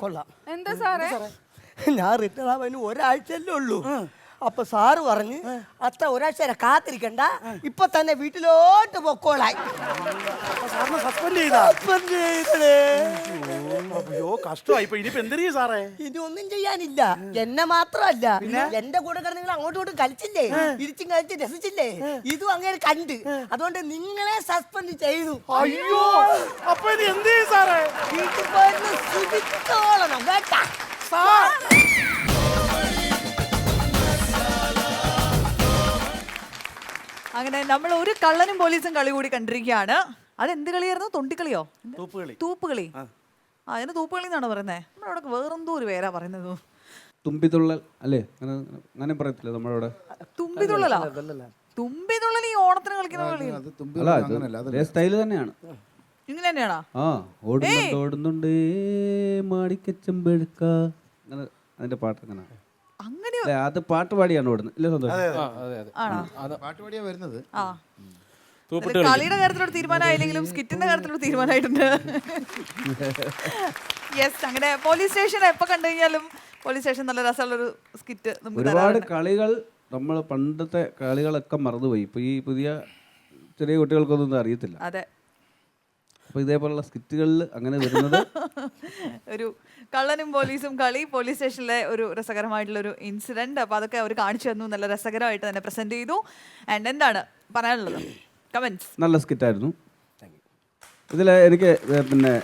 കൊള്ളാം. എന്താ സാറേ? ഞാൻ റിട്ടേൺ ആവാൻ ഒരാഴ്ചയല്ലേ ഉള്ളൂ. അപ്പൊ സാറ് പറഞ്ഞ് അത്ര ഒരാഴ്ച വരെ കാത്തിരിക്കണ്ട, ഇപ്പൊ തന്നെ വീട്ടിലോട്ട് പൊക്കോളായി. സാറിനെ സസ്പെൻഡ് ചെയ്താ? അയ്യോ, കഷ്ടമായി. ഇനിയിപ്പോ എന്ത് ചെയ്യും സാറേ? ഇനി ഒന്നും ചെയ്യാനില്ല. എന്നെ മാത്രമല്ല, എന്റെ കൂടെ കിടന്ന് നിങ്ങൾ അങ്ങോട്ടും ഇങ്ങോട്ടും കളിച്ചില്ലേ, ഇരിച്ചും കളിച്ച് രസിച്ചില്ലേ, ഇതും അങ്ങനെ കണ്ട്. അതുകൊണ്ട് നിങ്ങളെ സസ്പെൻഡ് ചെയ്തു. അയ്യോ, അപ്പൊ ഇനി എന്ത് ചെയ്യും സാറേ? വീട്ടിൽ പോയിരുന്ന് സുഖിച്ചോളണം കേട്ടാ. അങ്ങനെ നമ്മൾ ഒരു കള്ളനും പോലീസും കളി കൂടി കണ്ടിരിക്കുകയാണ്. അതെന്ത് കളിയായിരുന്നു? തൊണ്ടിക്കളിയോ? തൂപ്പുകളി. തൂപ്പുകളി. ആ, അതിന് തൂപ്പുകളി എന്നാണ് പറയുന്നത്. നമ്മുടെ അവിടെ വേറെന്തോ ഒരു പേരാ പറയുന്നത്. തുമ്പിതുള്ളൽ അല്ലേ? അങ്ങനെ പറയത്തില്ല നമ്മളവിടെ. തുമ്പിതുള്ളലോ? തുമ്പിതുള്ളൽ ഈ ഓണത്തിന് കളിക്കുന്ന കളി അല്ല, സ്റ്റൈല് തന്നെയാണ്. ഇങ്ങനെ തന്നെയാണോ? ആ, ഓടുന്നുണ്ട് ഓടുന്നുണ്ട് മാടിക്കച്ചമ്പെടുക്ക, അങ്ങനെ അതിന്റെ പാട്ട് അങ്ങനെ. അങ്ങനെ അത് പാട്ട് പാടിയാണ് ഓടുന്നത് ഇല്ല? സന്തോഷം. ആണോ? പാട്ടുപാടിയാ വരുന്നത്. ആ, കളിയുടെ കാര്യത്തിലൊരു തീരുമാനമായില്ലെങ്കിലും സ്കിറ്റിന്റെ കാര്യത്തിലൊരു തീരുമാനമായിട്ടുണ്ട്. യെസ്, അങ്ങനെ പോലീസ് സ്റ്റേഷൻ എപ്പോ കണ്ടു കഴിഞ്ഞാലും പോലീസ് സ്റ്റേഷൻ നല്ല രസമുള്ളൊരു സ്കിറ്റ് നമുക്ക് ഒരുപാട് കളികൾ നമ്മൾ പണ്ടത്തെ കളികളൊക്കെ മറന്നുപോയി. ഇപ്പൊ ഈ പുതിയ ചെറിയ കുട്ടികൾക്കൊന്നും അറിയത്തില്ല. അതെ, അപ്പൊ ഇതേപോലുള്ള സ്കിറ്റുകളിൽ അങ്ങനെ വരുന്നത് ഒരു കള്ളനും പോലീസും കളി, പോലീസ് സ്റ്റേഷനിലെ ഒരു രസകരമായിട്ടുള്ള ഒരു ഇൻസിഡന്റ്. അപ്പൊ അതൊക്കെ അവർ കാണിച്ചു തന്നു, നല്ല രസകരമായിട്ട് തന്നെ പ്രസന്റ് ചെയ്തു. ആൻഡ് എന്താണ് പറയാനുള്ളത്? കമന്റ്സ്. നല്ല സ്കിറ്റായിരുന്നു. ഇതിൽ എനിക്ക് പിന്നെ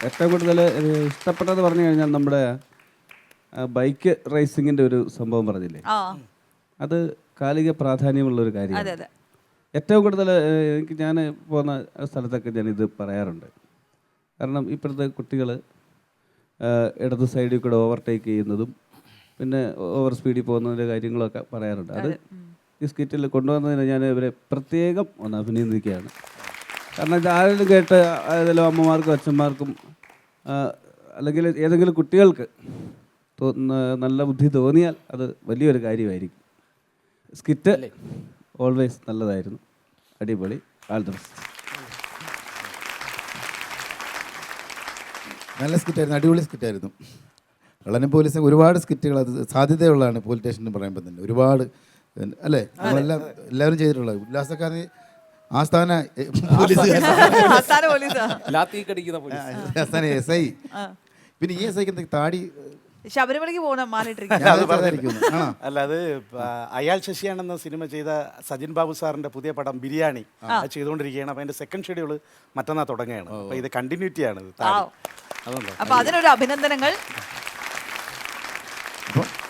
ഏറ്റവും കൂടുതൽ ഇഷ്ടപ്പെട്ടത് പറഞ്ഞു കഴിഞ്ഞാൽ നമ്മുടെ ബൈക്ക് റേസിങ്ങിന്റെ ഒരു സംഭവം പറഞ്ഞില്ലേ, അത് കാലിക പ്രാധാന്യമുള്ള ഒരു കാര്യമാണ്. അതെ അതെ. ഏറ്റവും കൂടുതൽ എനിക്ക് ഞാൻ പോകുന്ന സ്ഥലത്തൊക്കെ ഞാനിത് പറയാറുണ്ട്. കാരണം ഇപ്പോഴത്തെ കുട്ടികൾ ഇടത് സൈഡിൽ കൂടെ ഓവർടേക്ക് ചെയ്യുന്നതും പിന്നെ ഓവർ സ്പീഡിൽ പോകുന്നതിൻ്റെ കാര്യങ്ങളൊക്കെ പറയാറുണ്ട്. അത് ഈ സ്കിറ്റിൽ കൊണ്ടുവന്നതിന് ഞാൻ ഇവരെ പ്രത്യേകം ഒന്ന് അഭിനന്ദിക്കുകയാണ്. കാരണം ഇത് ആരെങ്കിലും കേട്ട് ഏതെങ്കിലും അമ്മമാർക്കും അച്ഛന്മാർക്കും അല്ലെങ്കിൽ ഏതെങ്കിലും കുട്ടികൾക്ക് നല്ല ബുദ്ധി തോന്നിയാൽ അത് വലിയൊരു കാര്യമായിരിക്കും. സ്കിറ്റ് ഓൾവേസ് നല്ലതായിരുന്നു, അടിപൊളി. All the best. നല്ല സ്കിറ്റായിരുന്നു, അടിപൊളി സ്കിറ്റായിരുന്നു. കള്ളനും പോലീസും ഒരുപാട് സ്കിറ്റുകൾ അത് സാധ്യതയുള്ളതാണ് പോലീസ് സ്റ്റേഷനിൽ പറയുമ്പോൾ തന്നെ ഒരുപാട് അല്ലേ നമ്മളെല്ലാം എല്ലാവരും ചെയ്തിട്ടുള്ളത്. ഉല്ലാസക്കാരൻ ആസ്ഥാന ആസ്ഥാന എസ് ഐ, പിന്നെ ഈ എസ് ഐക്ക് എന്തെങ്കിലും താടി ശബരിമലയ്ക്ക് പോകണം അല്ല, അത് അയാൾ ശശിയാണെന്ന സിനിമ ചെയ്ത സജിൻ ബാബു സാറിന്റെ പുതിയ പടം ബിരിയാണി അത് ചെയ്തുകൊണ്ടിരിക്കുകയാണ്. അപ്പൊ അതിന്റെ സെക്കൻഡ് ഷെഡ്യൂൾ മറ്റന്നാൾ തുടങ്ങുകയാണ്. അപ്പൊ ഇത് കണ്ടിന്യൂറ്റി ആണ്. അതുകൊണ്ട് അപ്പൊ അതിനൊരു അഭിനന്ദനങ്ങൾ.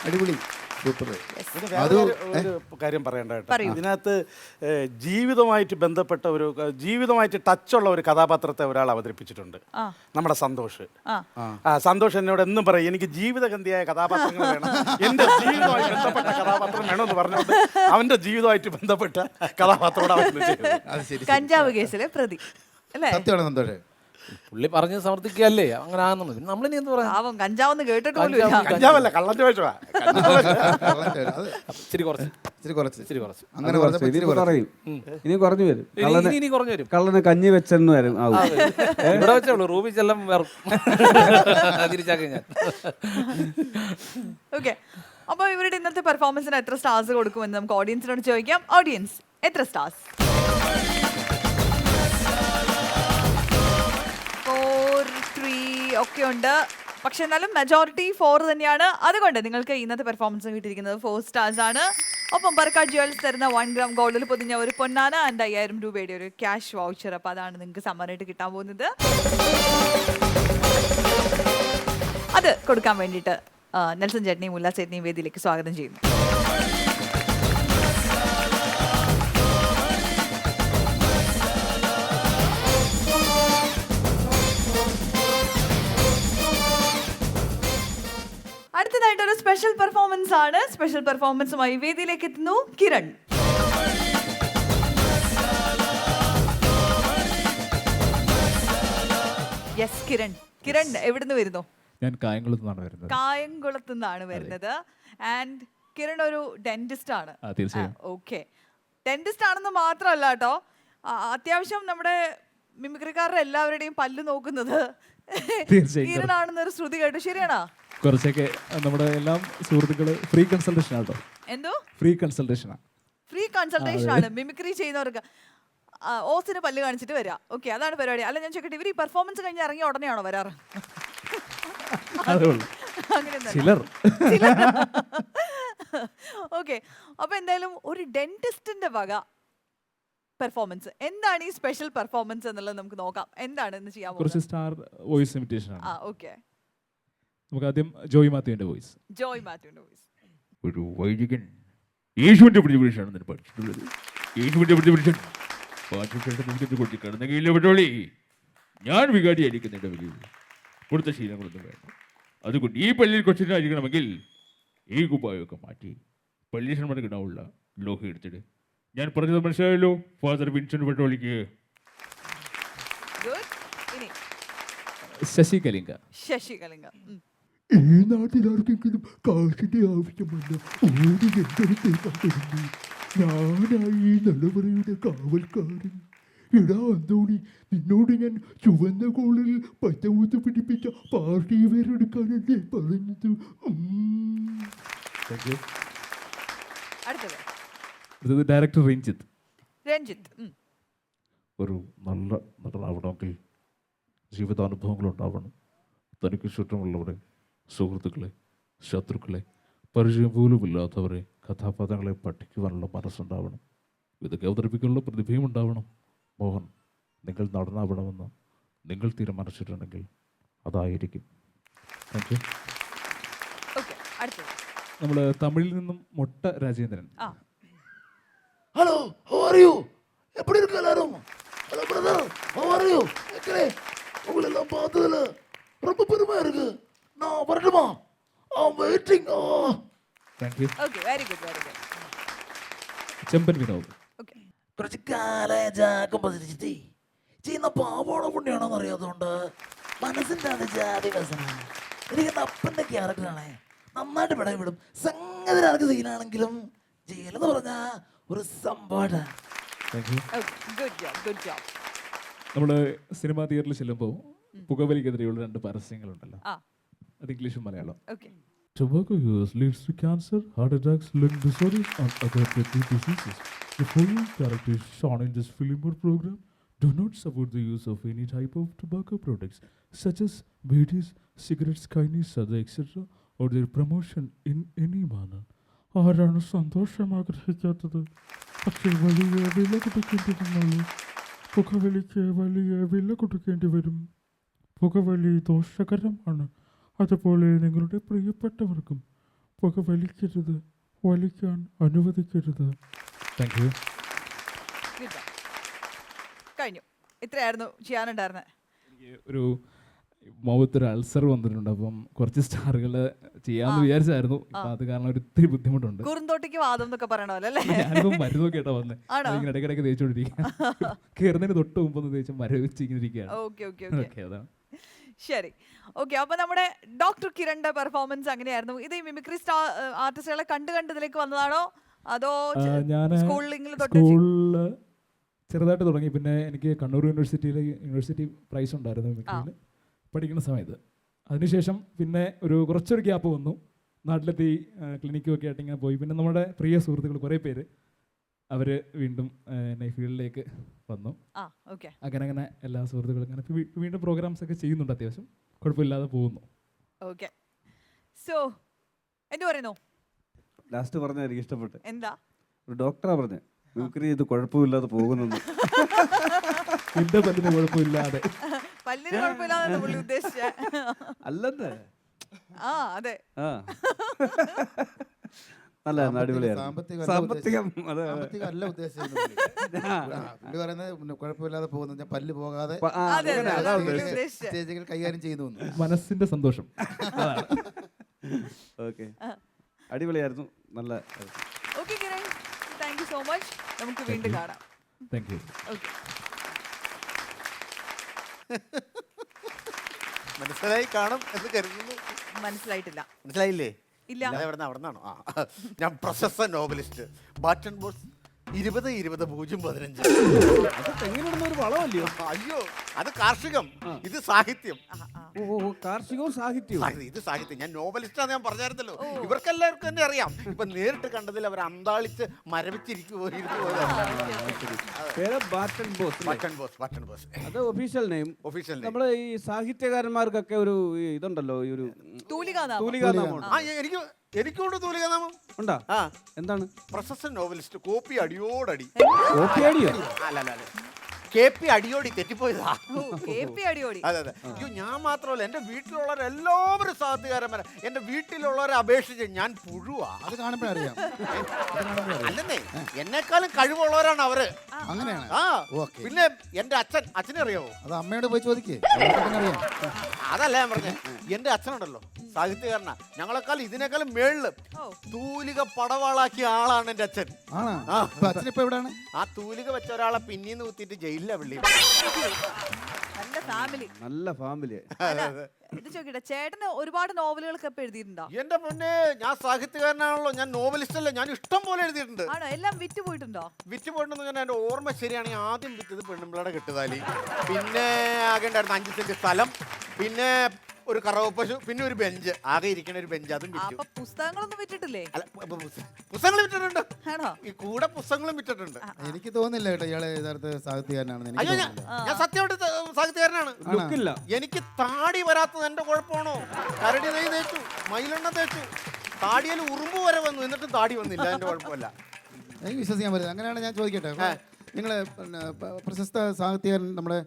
അടിപൊളി സൂപ്പർ. ഒരു കാര്യം പറയണ്ട കേട്ടോ, ഇതിനകത്ത് ജീവിതമായിട്ട് ബന്ധപ്പെട്ട ജീവിതമായിട്ട് ടച്ചുള്ള ഒരു കഥാപാത്രത്തെ ഒരാൾ അവതരിപ്പിച്ചിട്ടുണ്ട്, നമ്മുടെ സന്തോഷ്. സന്തോഷ് എന്നോട് എന്നും പറയും എനിക്ക് ജീവിതഗന്ധിയായ കഥാപാത്രങ്ങൾ വേണം, എന്റെ ജീവിതവുമായി ബന്ധപ്പെട്ട കഥാപാത്രം വേണമെന്ന് പറഞ്ഞുകൊണ്ട് അവന്റെ ജീവിതമായിട്ട് ബന്ധപ്പെട്ട കഥാപാത്രം കഞ്ചാവ് കേസിലെ പ്രതി അല്ലേ? സത്യമാണ് സന്തോഷം. പുള്ളി പറഞ്ഞ് സമർത്ഥിക്കല്ലേ അങ്ങനെ ആണെന്ന്. നമ്മളിനി എന്ത് പറയാം, പാവം കഞ്ചാവെന്ന് കേട്ടിട്ട് പോലും കഞ്ചാവല്ല കള്ളന്റെ വേഷമാ. ഇച്ചിരി കുറച്ച് അങ്ങനെ പറയും. ഇനി കുറഞ്ഞു വരും. ഇനി കുറഞ്ഞു വരും. കള്ളന് കഞ്ഞി വെച്ചെന്ന് വരും. ഇവിടെ വെച്ചോളൂ, റൂബി ചെല്ലം തിരിച്ചാക്കി ഞാൻ. ഓക്കെ, അപ്പൊ ഇവരുടെ ഇന്നത്തെ പെർഫോമൻസിന് എത്ര സ്റ്റാർസ് കൊടുക്കുമെന്ന് നമുക്ക് ഓഡിയൻസിനോട് ചോദിക്കാം. ഓഡിയൻസ് എത്ര സ്റ്റാർസ്? 4, 3 ഒക്കെ ഉണ്ട്. പക്ഷെ എന്നാലും മെജോറിറ്റി 4 തന്നെയാണ്. അതുകൊണ്ട് നിങ്ങൾക്ക് ഇന്നത്തെ പെർഫോമൻസ് കിട്ടിയിരിക്കുന്നത് 4 സ്റ്റാർസ് ആണ്. ഒപ്പം ബർക്കാട് ജ്വൽസ് തരുന്ന 1 gram ഗോൾഡിൽ പൊതിഞ്ഞ ഒരു പൊന്നാന ആൻഡ് 5000 രൂപയുടെ ഒരു ക്യാഷ് വൗച്ചർ. അപ്പോൾ അതാണ് നിങ്ങൾക്ക് സമ്മാനമായിട്ട് കിട്ടാൻ പോകുന്നത്. അത് കൊടുക്കാൻ വേണ്ടിയിട്ട് നെൽസൺ ചേട്ടനെയും ഉല്ലാസ് ചേട്ടനെയും വേദിയിലേക്ക് സ്വാഗതം ചെയ്യുന്നു. അടുത്തതായിട്ടൊരു സ്പെഷ്യൽ പെർഫോമൻസ് ആണ്. സ്പെഷ്യൽ പെർഫോമൻസുമായി വേദിയിലേക്ക് എത്തുന്നു കിരൺ. യെസ് കിരൺ. കിരൺ എവിടുന്ന് വരുന്നു? ഞാൻ കായംകുളത്ത് നിന്നാണ് വരുന്നത്. കായംകുളത്ത് നിന്നാണ് വരുന്നത്. ആൻഡ് കിരൺ ഒരു ഡെന്റിസ്റ്റ് ആണ്. തീർച്ചയായും. ഓക്കെ, ഡെന്റിസ്റ്റ് ആണെന്ന് മാത്രമല്ല കേട്ടോ, അത്യാവശ്യം നമ്മുടെ മിമിക്രിക്കാരുടെ എല്ലാവരുടെയും പല്ല് നോക്കുന്നത് കിരണാണെന്നൊരു ശ്രുതി കേട്ടു. ശരിയാണോ? കുറച്ചൊക്കെ നമ്മുടെ എല്ലാം സുഹൃത്തുക്കള് ഫ്രീ കൺസൾട്ടേഷൻ ആട്ടോ. എന്തോ ഫ്രീ കൺസൾട്ടേഷൻ ആണ് മിമിക്രി ചെയ്യുന്നവർക്ക്. ഓസിന് പല്ല് കാണിച്ചിട്ട് വരാം. ഓക്കെ, അതാണ് പരിപാടി. അല്ല ഞാൻ ചോദിക്കട്ടെ, ഇവർ ഈ പെർഫോമൻസ് കഴിഞ്ഞ് ഇറങ്ങി ഉടനെയാണോ വരാറ്? ഓക്കെ, അപ്പൊ എന്തായാലും ഒരു ഡെന്റിസ്റ്റിന്റെ വക പെർഫോമൻസ് എന്താണ് ഈ സ്പെഷ്യൽ പെർഫോമൻസ് എന്നുള്ളത് നമുക്ക് നോക്കാം. എന്താണ് ഇന്ന് ചെയ്യാൻ പോകുന്നത്? കുറച്ച് സ്റ്റാർ വോയിസ് ഇമിറ്റേഷൻ ആണ്. ഓക്കെ, നമുക്ക് ആദ്യം ജോയ് മാത്യുവിന്റെ വോയിസ്. ജോയ് മാത്യുവിന്റെ വോയിസ്. ഒരു വൈദികൻ യേശുവിന്റെ പ്രതിപക്ഷമാണ് പഠിച്ചിട്ടുള്ളത്. യേശുവിന്റെ പ്രതിപക്ഷം കിടന്ന കീഴിലെ വിട്ടോളി. ഞാൻ വികാരിയായിരിക്കുന്ന ഇടവരിൽ കൊടുത്ത ശീലങ്ങളൊന്നും വേണം. അതുകൊണ്ട് ഈ പള്ളിയിൽ കൊച്ചിനായിരിക്കണമെങ്കിൽ ഈ കുപ്പായൊക്കെ മാറ്റി പള്ളീഷന്മാർക്ക് ഇടാവുള്ള ലോഹം എടുത്തിട്ട് ഞാൻ പറഞ്ഞത് മനസ്സിലായല്ലോ ഫാദർ വിൻസെന്റ് വെട്ടോളിക്ക്. ശശി കലിംഗ. ശശി കലിംഗ. ഈ നാട്ടിലാർക്കെങ്കിലും കാശിന്റെ ആവശ്യം വന്ന് ഓടി എന്തെടുത്തേക്കായിരുന്നു. ഞാനായി നിലവറയുടെ കാവൽക്കാരൻ. എടാ അന്തോണി, നിന്നോട് ഞാൻ ചുവന്ന കോളിൽ പച്ചമുത്ത് പിടിപ്പിച്ച പാർട്ടി വേരെടുക്കാനല്ലേ പറഞ്ഞത്. അടുത്തത് ഡയറക്ടർ രഞ്ജിത്ത്. ഒരു നല്ല നടനാവണമെങ്കിൽ ജീവിതാനുഭവങ്ങൾ ഉണ്ടാവണം. തനിക്ക് ചുറ്റുമുള്ളവരെ, സുഹൃത്തുക്കളെ, ശത്രുക്കളെ, പരിചയം പോലുമില്ലാത്തവരെ, കഥാപാത്രങ്ങളെ പഠിക്കുവാനുള്ള മനസ്സുണ്ടാവണം. ഇതൊക്കെ അവതരിപ്പിക്കാനുള്ള പ്രതിഭയും ഉണ്ടാവണം. മോഹൻ, നിങ്ങൾ നടനാവണമെന്ന് നിങ്ങൾ തീരുമാനിച്ചിട്ടുണ്ടെങ്കിൽ അതായിരിക്കും. Thank you. നമ്മൾ തമിഴിൽ നിന്നും മൊട്ട Rajendran. Hello, how are you? எப்படி இருக்கு எல்லாரும்? Hello brother, how are you? உங்களை எல்லாம் பார்த்ததுல ரொம்ப பெருமையா இருக்கு. நான் வரட்டுமா? I'm waiting. Oh. Thank you. Okay very good very good. Chemban Vinod. Okay കുറച്ച് കാലം ജാക്കം പതിരിച്ചിട്ടേ ചെയ്യുന്ന പാവോടെ പുണ്യാണോന്ന് അറിയാത്തതുകൊണ്ട് മനസ്സിൻ്റെ അത് ജാതി വ്യസന. എനിക്ക് അപ്പൻ്റെ ക്യാരക്ടറാണ്, നന്നായിട്ട് പടം വിടും. സംഗതി എനിക്ക് സീനാണെങ്കിലും ജയിലെന്ന് പറഞ്ഞാ ഒരു സംഭവമാണ്. Thank you. Okay good job good job. നമ്മൾ സിനിമാ തിയേറ്ററിൽ ചെല്ലുമ്പോൾ പുകവലിക്കെതിരെയുള്ള 2 പരസ്യങ്ങളുണ്ടല്ലോ, ആ അത് ഇംഗ്ലീഷും Malayalam. Okay. Tobacco use leads to cancer, heart attacks, lung disorders, and other deadly diseases. The following characters shown in this film or program do not support the use of any type of tobacco products, such as beedies, cigarettes, kainis, etc., or their promotion in any manner. ആരാണ് സന്തോഷം ആഗ്രഹിക്കാത്തത്? പക്ഷേ വലിയ വില കൊടുക്കേണ്ടി വന്നുള്ളൂ. പുകവലിക്ക് വലിയ വില കൊടുക്കേണ്ടി വരും. പുകവലി ദോഷകരമാണ്. അതുപോലെ നിങ്ങളുടെ പ്രിയപ്പെട്ടവർക്കും പുകവലിക്കരുത്, വലിക്കാൻ അനുവദിക്കരുത്. Thank you. Good job. കഴിഞ്ഞു. ഇത്രയായിരുന്നു ചെയ്യാനുണ്ടായിരുന്നത്. എനിക്ക് ഒരു മുഖത്തൊരു അൾസർ വന്നിട്ടുണ്ട്, അപ്പം കുറച്ച് സ്റ്റാറുകൾ ചെയ്യാമെന്ന് വിചാരിച്ചായിരുന്നു. ഇപ്പം അത് കാരണം ഒരു ഇത്തിരി ബുദ്ധിമുട്ടുണ്ട്. കുറുന്തോട്ടിക്ക് വാദം എന്നൊക്കെ പറയണല്ലോ അല്ലേ? ഞാനിപ്പം മരുന്ന് കേട്ടോ വന്നത്, ആണോ? ഇങ്ങനെ ഇടയ്ക്കിടയ്ക്ക് തേച്ചുകൊണ്ടിരിക്കുക. കയറുന്നതിന് തൊട്ട് മുമ്പൊന്ന് തേച്ച് മരവിച്ച് ഇങ്ങനെ ഇരിക്കുകയാണ്. ഓക്കെ ഓക്കെ ഓക്കെ, ഓക്കെ അതാണ്. ശരി. ഓക്കെ, അപ്പൊ നമ്മുടെ ഡോക്ടർ കിരണിന്റെ പെർഫോമൻസ് അങ്ങനെയായിരുന്നു. ഇത് ഈ മിമിക്രി സ്റ്റാർ ആർട്ടിസ്റ്റുകളെ കണ്ട് ഇതിലേക്ക് വന്നതാണോ അതോ ഞാൻ സ്കൂളിൽ സ്കൂളിൽ ചെറുതായിട്ട് തുടങ്ങി. പിന്നെ എനിക്ക് കണ്ണൂർ യൂണിവേഴ്സിറ്റി പ്രൈസ് ഉണ്ടായിരുന്നു മിമിക്രിയിൽ പഠിക്കുന്ന സമയത്ത്. അതിനുശേഷം പിന്നെ കുറച്ചൊരു ഗ്യാപ്പ് വന്നു. നാട്ടിലെത്തി ക്ലിനിക്കും ഒക്കെ ആയിട്ട് ഇങ്ങനെ പോയി. പിന്നെ നമ്മുടെ പ്രിയ സുഹൃത്തുക്കൾ കുറേ പേര് അവർ വീണ്ടും എന്നെ ഈ ഫീൽഡിലേക്ക് വന്നു. അങ്ങനെ എല്ലാ സുഹൃത്തുക്കളും അങ്ങനെ വീണ്ടും പ്രോഗ്രാംസ് ഒക്കെ ചെയ്യുന്നുണ്ട്. അത്യാവശ്യം കുഴപ്പമില്ലാതെ പോകുന്നു. ഓക്കെ. സോ എന്ത് പറയുന്നു? ലാസ്റ്റ് പറഞ്ഞ എനിക്ക് ഇഷ്ടപ്പെട്ടു. എന്താ? ഒരു ഡോക്ടറാ പറഞ്ഞ മിമിക്രി ചെയ്ത് കുഴപ്പമില്ലാതെ പോകുന്നു. എന്റെ പല്ലിന് കുഴപ്പമില്ലാതെ. പല്ലിന് കുഴപ്പമില്ലാതെ പുള്ളി ഉദ്ദേശിച്ച അല്ലെന്ന്. ആ അതെ. നല്ല അടിപൊളിയായിരുന്നു. സാമ്പത്തികം അല്ല ഉദ്ദേശിച്ചത്. പറയുന്നത് കുഴപ്പമില്ലാതെ പോകുന്നത് പല്ല് പോകാതെ സ്റ്റേജുകൾ കൈകാര്യം ചെയ്യുന്നു. മനസ്സിന്റെ സന്തോഷം. ഓക്കെ, അടിപൊളിയായിരുന്നു. നല്ല. Okay Kiran, thank you so much. നമുക്ക് വീണ്ടും കാണാം. Thank you. ഓക്കെ. മനസ്സിലായി കാണും എന്ന് കരുതുന്നു. മനസ്സിലായിട്ടില്ല. മനസ്സിലായില്ലേ? ഇല്ല. അവിടുന്നാണോ? ഞാൻ പ്രശസ്ത നോവലിസ്റ്റ് ബാറ്റൺ ബോസ് 20-20-0-15. ഒരു വളമല്ലയോ? അയ്യോ, അത് കാർഷികം, ഇത് സാഹിത്യം. കാർഷികവും സാഹിത്യവും. ഇത് സാഹിത്യം. ഞാൻ നോവലിസ്റ്റാന്ന് ഞാൻ പറഞ്ഞായിരുന്നല്ലോ. ഇവർക്കെല്ലാവർക്കും തന്നെ അറിയാം. ഇപ്പൊ നേരിട്ട് കണ്ടതിൽ അവർ അന്താളിച്ച് മരവിച്ചിരിക്കുപോയിരുന്നു. അത് ഒഫീഷ്യൽ നെയിം. നമ്മള് ഈ സാഹിത്യകാരന്മാർക്കൊക്കെ ഒരു ഇതുണ്ടല്ലോ, ഈ ഒരു തൂലികാനാമം. എനിക്കുണ്ട് തൂലികാനാമം. ഉണ്ടോ? എന്താണ്? പ്രശസ്ത നോവലിസ്റ്റ് കോപ്പി അടിയോടടി. അല്ല, KP അടിയോടി തെറ്റിപ്പോയതാ. അതെ അതെ. അയ്യോ, ഞാൻ മാത്രമല്ല, എന്റെ വീട്ടിലുള്ളവരെല്ലാവരും സാഹിത്യകാരന്മാരാ. എന്റെ വീട്ടിലുള്ളവരെ അപേക്ഷിച്ച് ഞാൻ പുഴുവാ. അത് കാണുമ്പോഴറിയാം. അല്ലെന്നേ, എന്നെക്കാളും കഴിവുള്ളവരാണ് അവര്. അങ്ങനെയാണ്. പിന്നെ എന്റെ അച്ഛനെ അറിയാവോ? അത് അമ്മയോട് പോയി ചോദിക്കേ. അതല്ല ഞാൻ പറഞ്ഞേ, എന്റെ അച്ഛനുണ്ടല്ലോ, സാഹിത്യകാരനാ. ഞങ്ങളെക്കാളും ഇതിനേക്കാളും മേളില് തൂലിക പടവാളാക്കിയ ആളാണ് എന്റെ അച്ഛൻ. അച്ഛനിപ്പോ എവിടെയാണ്? ആ തൂലിക വെച്ച ഒരാളെ പിന്നീന്ന് കുത്തിയിട്ട് ജയിലിലാ വെള്ളി. നല്ല ഫാമിലി. ഇത് ചോദിക്കട്ടെ, ചേട്ടന് ഒരുപാട് നോവലുകളൊക്കെ എഴുതിയിട്ടുണ്ടോ? എന്റെ പൊന്നെ, ഞാൻ സാഹിത്യകാരനാണല്ലോ, ഞാൻ നോവലിസ്റ്റ് അല്ല. ഞാൻ ഇഷ്ടം പോലെ എഴുതിയിട്ടുണ്ട്. ആണോ? എല്ലാം വിറ്റ് പോയിട്ടുണ്ടോ? വിറ്റ് പോയിട്ടുണ്ടെന്ന് ഞാൻ എന്റെ ഓർമ്മ ശരിയാണെങ്കിൽ ആദ്യം വിറ്റത് പെണ്ണുമ്പിളയുടെ കെട്ടുതാലി, പിന്നെ ആകെ ഉണ്ടായിരുന്നു 5 സെന്റ് സ്ഥലം, പിന്നെ ഒരു കറവ പശു, പിന്നെ ഒരു ബെഞ്ച്, ആകെ ഇരിക്കുന്ന ഒരു ബെഞ്ച്, അതും വിറ്റു. പുസ്തകങ്ങളൊന്നും വിറ്റിട്ടില്ലേ? പുസ്തകങ്ങൾ വിറ്റിട്ടുണ്ട്. ഈ കൂടെ പുസ്തകങ്ങളും വിറ്റിട്ടുണ്ട്. എനിക്ക് തോന്നില്ല കേട്ടോ ഇയാളെ യഥാർത്ഥ സാഹിത്യകാരനാണെന്ന്. അയ്യോ, ഞാൻ സത്യമായിട്ട് സാഹിത്യകാരനാണ്. എനിക്ക് താടി വരാത്തത് എന്റെ കുഴപ്പമാണോ? കരടി നെയ് തേച്ചു, മയിലെണ്ണ തേച്ചു, താടിയിൽ ഉറുമ്പ് വരെ വന്നു, എന്നിട്ടും താടി വന്നില്ല. എന്റെ കുഴപ്പമില്ല. എനിക്ക് വിശ്വസിക്കാൻ പറ്റില്ല. അങ്ങനെയാണ് ഞാൻ ചോദിക്കട്ടെ, നിങ്ങള് പ്രശസ്ത സാഹിത്യകാരൻ നമ്മുടെ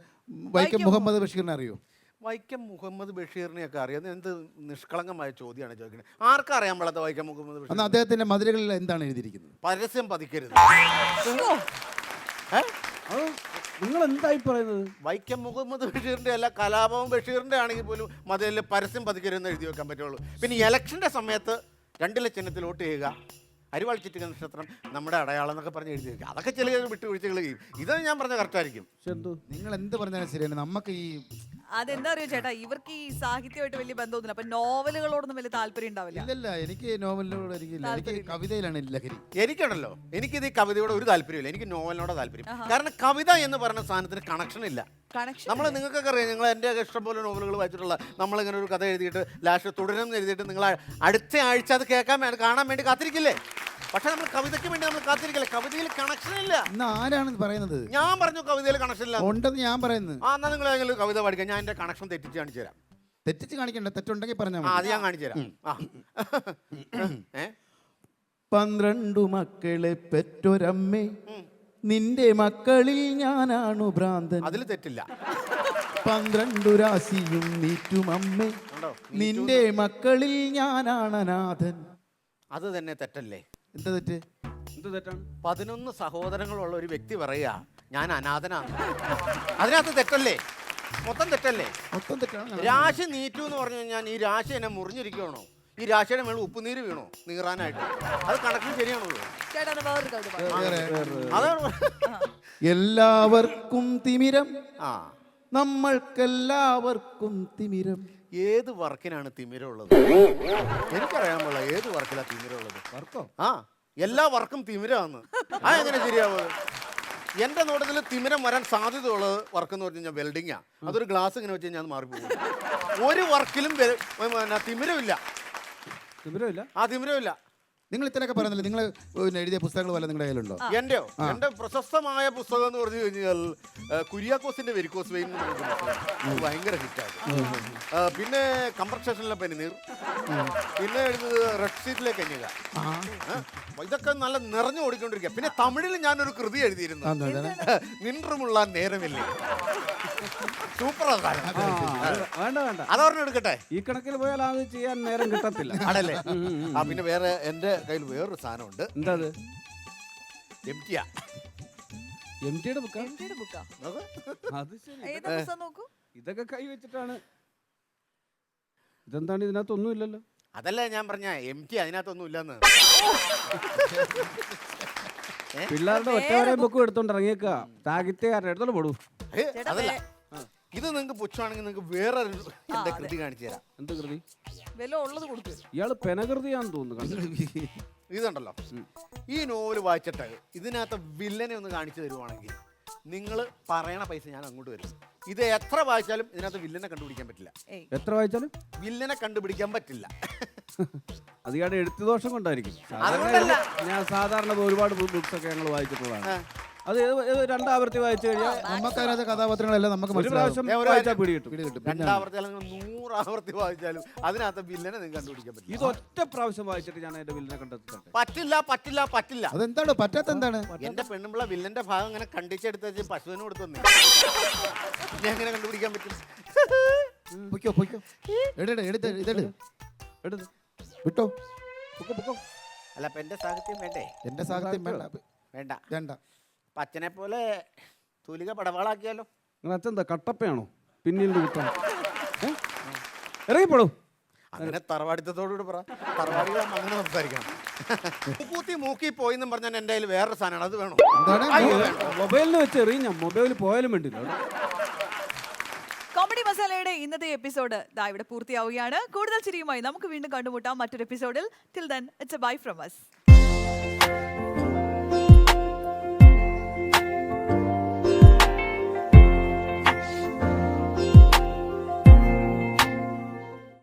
വൈക്കം മുഹമ്മദ് ബഷീറിനെ അറിയോ? വൈക്കം മുഹമ്മദ് ബഷീറിനെയൊക്കെ അറിയാം. എന്ത് നിഷ്കളങ്കമായ ചോദ്യമാണ് ചോദിക്കുന്നത്. ആർക്കും അറിയാൻ പാടാത്ത വൈക്കം മുഹമ്മദ് ബഷീർ? അദ്ദേഹത്തിന്റെ മതിലുകളിൽ എന്താണ് എഴുതിയിരിക്കുന്നത്? പരസ്യം പതിക്കരുത്. നിങ്ങൾ എന്തായി പറയുന്നത്? വൈക്കം മുഹമ്മദ് ബഷീറിന്റെ അല്ല, കലാപം ബഷീറിന്റെ ആണെങ്കിൽ പോലും മതിലിൽ പരസ്യം പതിക്കരുതെന്ന് എഴുതി വെക്കാൻ പറ്റുള്ളൂ. പിന്നെ ഇലക്ഷന്റെ സമയത്ത് 2 ചിഹ്നത്തിൽ വോട്ട് ചെയ്യുക, അരിവാൾ ചുറ്റിക നക്ഷത്രം നമ്മുടെ അടയാളം എന്നൊക്കെ പറഞ്ഞ് എഴുതി വെക്കുക. അതൊക്കെ ചില വിട്ടുവീഴ്ചകൾ ചെയ്യും. ഇത് ഞാൻ പറഞ്ഞ കറക്റ്റായിരിക്കും. നിങ്ങൾ എന്ത് പറഞ്ഞാലും ശരിയാണ്. നമുക്ക് ഈ അതെന്താ അറിയോ ചേട്ടാ, ഇവർക്ക് ഈ സാഹിത്യമായിട്ട് വലിയ ബന്ധമൊന്നുമില്ല. അപ്പൊ നോവലുകളോടൊന്നും വലിയ താല്പര്യം ഉണ്ടാവില്ല. ഇല്ലല്ല, എനിക്ക് നോവലിനോട് എനിക്ക് കവിതയിലാണ് ലഹരി. എനിക്കുണ്ടല്ലോ, എനിക്കിത് ഈ കവിതയോട് ഒരു താല്പര്യമില്ല. എനിക്ക് നോവലിനോട് താല്പര്യം. കാരണം കവിത എന്ന് പറയുന്ന സാധനത്തിന് കണക്ഷൻ ഇല്ല. നമ്മൾ നിങ്ങൾക്കൊക്കെ അറിയാം, നിങ്ങൾ എൻ്റെ ഇഷ്ടംപോലെ നോവലുകൾ വായിച്ചിട്ടുള്ള, നമ്മളിങ്ങനെ ഒരു കഥ എഴുതിയിട്ട് ലാസ്റ്റ് തുടരുമെന്ന് എഴുതിയിട്ട് നിങ്ങൾ അടുത്ത ആഴ്ച അത് കാണാൻ വേണ്ടി കാത്തിരിക്കില്ലേ? പക്ഷെ നമ്മൾ കവിതയ്ക്ക് വേണ്ടി നമ്മൾ കാത്തിരിക്കില്ല. കവിതയിൽ കണക്ഷൻ ഇല്ല. ആരാണ് പറയുന്നത്? ഞാൻ പറഞ്ഞു കവിതയിൽ കണക്ഷൻ ഇല്ല ഉണ്ടെന്ന് ഞാൻ പറയുന്നത്. എന്നാ നിങ്ങൾ ഏതെങ്കിലും കവിത പഠിക്കാം, ഞാൻ എൻ്റെ കണക്ഷൻ തെറ്റിച്ച് കാണിച്ചു തരാം. തെറ്റിച്ച് കാണിക്കണ്ട, തെറ്റുണ്ടെങ്കിൽ പറഞ്ഞാൽ അത് ഞാൻ കാണിച്ചു തരാം. 12 മക്കളെ പെറ്റൊരമ്മേ, നിന്റെ മക്കളിൽ ഞാനാണു ഭ്രാന്തൻ. അതിൽ തെറ്റില്ല. 12 രാശിയും നീറ്റുമമ്മേ, നിന്റെ മക്കളിൽ ഞാനാണ് അനാഥൻ. അത് തന്നെ തെറ്റല്ലേ? എന്താ തെറ്റ്? എന്ത് തെറ്റാണ്? 11 സഹോദരങ്ങളുള്ള ഒരു വ്യക്തി പറയുക ഞാൻ അനാഥനാണ്. അതിനകത്ത് തെറ്റല്ലേ? മൊത്തം തെറ്റല്ലേ? മൊത്തം തെറ്റാണ്. രാശി നീറ്റു എന്ന് പറഞ്ഞു കഴിഞ്ഞാൽ ഈ രാശി എന്നെ മുറിഞ്ഞിരിക്കണോ? ഈ രാശിയുടെ മേളിൽ ഉപ്പുനീര് വീണോ നീറാനായിട്ട്? അത് കണക്കിന് ശരിയാണോ? അതാണ്. എല്ലാവർക്കും തിമിരം, നമ്മൾക്കെല്ലാവർക്കും തിമിരം. ഏത് വർക്കിനാണ് തിമിരമുള്ളത്? എനിക്കറിയാൻ പാടില്ല ഏത് വർക്കിലാണ് തിമിരമുള്ളത്. വർക്കോ? എല്ലാ വർക്കും തിമിരാന്ന്. എങ്ങനെ ശരിയാവുന്നത്? എൻ്റെ നോട്ടത്തിൽ തിമിരം വരാൻ സാധ്യതയുള്ളത് വർക്ക് എന്ന് പറഞ്ഞു കഴിഞ്ഞാൽ വെൽഡിങ്ങാ. അതൊരു ഗ്ലാസ് ഇങ്ങനെ വെച്ച് കഴിഞ്ഞാൽ അത് മാറിപ്പോകും. ഒരു വർക്കിലും തിമിരമില്ല. തിമിരമില്ല? തിമിരമില്ല. നിങ്ങൾ ഇത്രയൊക്കെ പറയുന്നില്ല. നിങ്ങൾ എഴുതിയ പുസ്തകങ്ങൾ വല്ല നിങ്ങളുടെ കയ്യിലുണ്ടോ? എൻ്റെ പ്രശസ്തമായ പുസ്തകം എന്ന് പറഞ്ഞു കഴിഞ്ഞാൽ കുര്യാക്കോസിന്റെ വെരിക്കോസ് വെയിൻ ഭയങ്കര ഹിറ്റാണ്. പിന്നെ കമ്പർ സ്റ്റേഷനിലെ പനിനീർ, പിന്നെ എഴുതുന്നത് റെഡ് ഷീറ്റിലെ കന്യക. ഇതൊക്കെ നല്ല നിറഞ്ഞു ഓടിക്കൊണ്ടിരിക്കുക. പിന്നെ തമിഴിൽ ഞാനൊരു കൃതി എഴുതിയിരുന്നു, നിൻറുമുള്ള നേരമില്ലേ. സൂപ്പറാ. വേണ്ട വേണ്ട, അതോർമ്മ എടുക്കട്ടെ. ഈ കണക്കിൽ പോയാൽ അത് ചെയ്യാൻ നേരം കിട്ടത്തില്ല. ആണല്ലേ? പിന്നെ വേറെ എൻ്റെ കയ്യിൽ വേറൊരു സാധനമുണ്ട്. എന്താ അത്? എംറ്റിയാ. എംറ്റിയുടെ ബുക്കാ? അത് ശരി. ഇതൊക്കെ കൈ വെച്ചിട്ടാണ്. ഇതെന്താണ്? ഇതിനകത്തൊന്നും ഇല്ലല്ലോ. അതല്ലേ ഞാൻ പറഞ്ഞ എംറ്റി അതിനകത്തൊന്നും ഇല്ലെന്ന്. പിള്ളേരുടെ ഒറ്റവരെ ബുക്കും എടുത്തോണ്ട് ഇറങ്ങിയേക്ക. സാഹിത്യകാരൻ എടുത്തോണ്ട് പോടൂ. അതല്ല, ഇത് നിങ്ങൾക്ക് പുച്ഛമാണെങ്കിൽ നിങ്ങൾക്ക് വേറെ എന്റെ കൃതി കാണിച്ചു തരാം. എന്ത് കൃതി? ഇയാള് പെനകൃതിയാന്ന് തോന്നുന്നു. ഇതുണ്ടല്ലോ, ഈ നോവൽ വായിച്ചിട്ട് ഇതിനകത്ത് വില്ലനെ ഒന്ന് കാണിച്ചു തരുവാണെങ്കിൽ നിങ്ങൾ പറയണ പൈസ ഞാൻ അങ്ങോട്ട് വരും. ഇത് എത്ര വായിച്ചാലും ഇതിനകത്ത് വില്ലനെ കണ്ടുപിടിക്കാൻ പറ്റില്ല. എത്ര വായിച്ചാലും വില്ലനെ കണ്ടുപിടിക്കാൻ പറ്റില്ല. അതിയാടെ എഴുത്തുദോഷം കൊണ്ടായിരിക്കും. ഞാൻ സാധാരണ ഒരുപാട് ബുക്സ് ഒക്കെ ഞങ്ങൾ വായിച്ചിട്ടുള്ളതാണ്. അത് 2 ആവർത്തി വായിച്ചു കഴിഞ്ഞാൽ നമുക്കറിയാത്ത കഥാപാത്രങ്ങളെല്ലാം നമുക്ക് പ്രാവശ്യം വായിച്ചാൽ പിടി കിട്ടും. 2 ആവർത്തി അല്ലെങ്കിൽ 100 ആവർത്തി വായിച്ചാലും അതിനകത്ത് വില്ലനെ നിങ്ങൾക്ക് കണ്ടുപിടിക്കാൻ പറ്റില്ല. ഇത് ഒറ്റ പ്രാവശ്യം വായിച്ചിട്ട് ഞാൻ എന്റെ വില്ലനെ കണ്ടെത്തിട്ടെ. പറ്റില്ല പറ്റില്ല പറ്റില്ല. അതെന്താണ് പറ്റാത്ത? എന്താണ്? എന്റെ പെണ്ണുമ്പിള്ള വില്ലന്റെ ഭാഗം ഇങ്ങനെ കണ്ടിച്ചെടുത്ത് പശുവിന് കൊടുത്തു ഞാൻ എങ്ങനെ കണ്ടുപിടിക്കാൻ പറ്റും? പൊയ്ക്കോ പൊയ്ക്കോ, എടുത്ത് വിട്ടോ. അല്ല, അപ്പൊ എന്റെ സാഹിത്യം വേണ്ടേ? എന്റെ സാഹിത്യം വേണ്ട. വേണ്ട. അച്ഛനെ പോലെ തൂലിക പടവാളാക്കിയാലോ? നിങ്ങൾ അച്ഛൻ എന്താ കട്ടപ്പയാണോ? പിന്നീട് കുട്ടാൻ ഇറങ്ങിപ്പോടും. അങ്ങനെ തറവാടിത്തത്തോടുകൂടി പറ. തറവാടികളാകുമ്പോൾ അങ്ങനെ സംസാരിക്കണം. മൂക്കൂത്തി മൂക്കി പോയി എന്നും പറഞ്ഞാൽ എൻ്റെ കയ്യിൽ വേറൊരു സാധനമാണ്. അത് വേണോ? മൊബൈലിന് വെച്ച് എറിയാം. മൊബൈലിൽ പോയാലും വേണ്ടില്ല. കോമഡി മസാലയുടെ ഇന്നത്തെ എപ്പിസോഡ് ഇവിടെ പൂർത്തിയാവുകയാണ്. കൂടുതൽ ചിരിയുമായി നമുക്ക് വീണ്ടും കണ്ടുമുട്ടാം മറ്റൊരു എപ്പിസോഡിൽ. Till then it's A bye from us.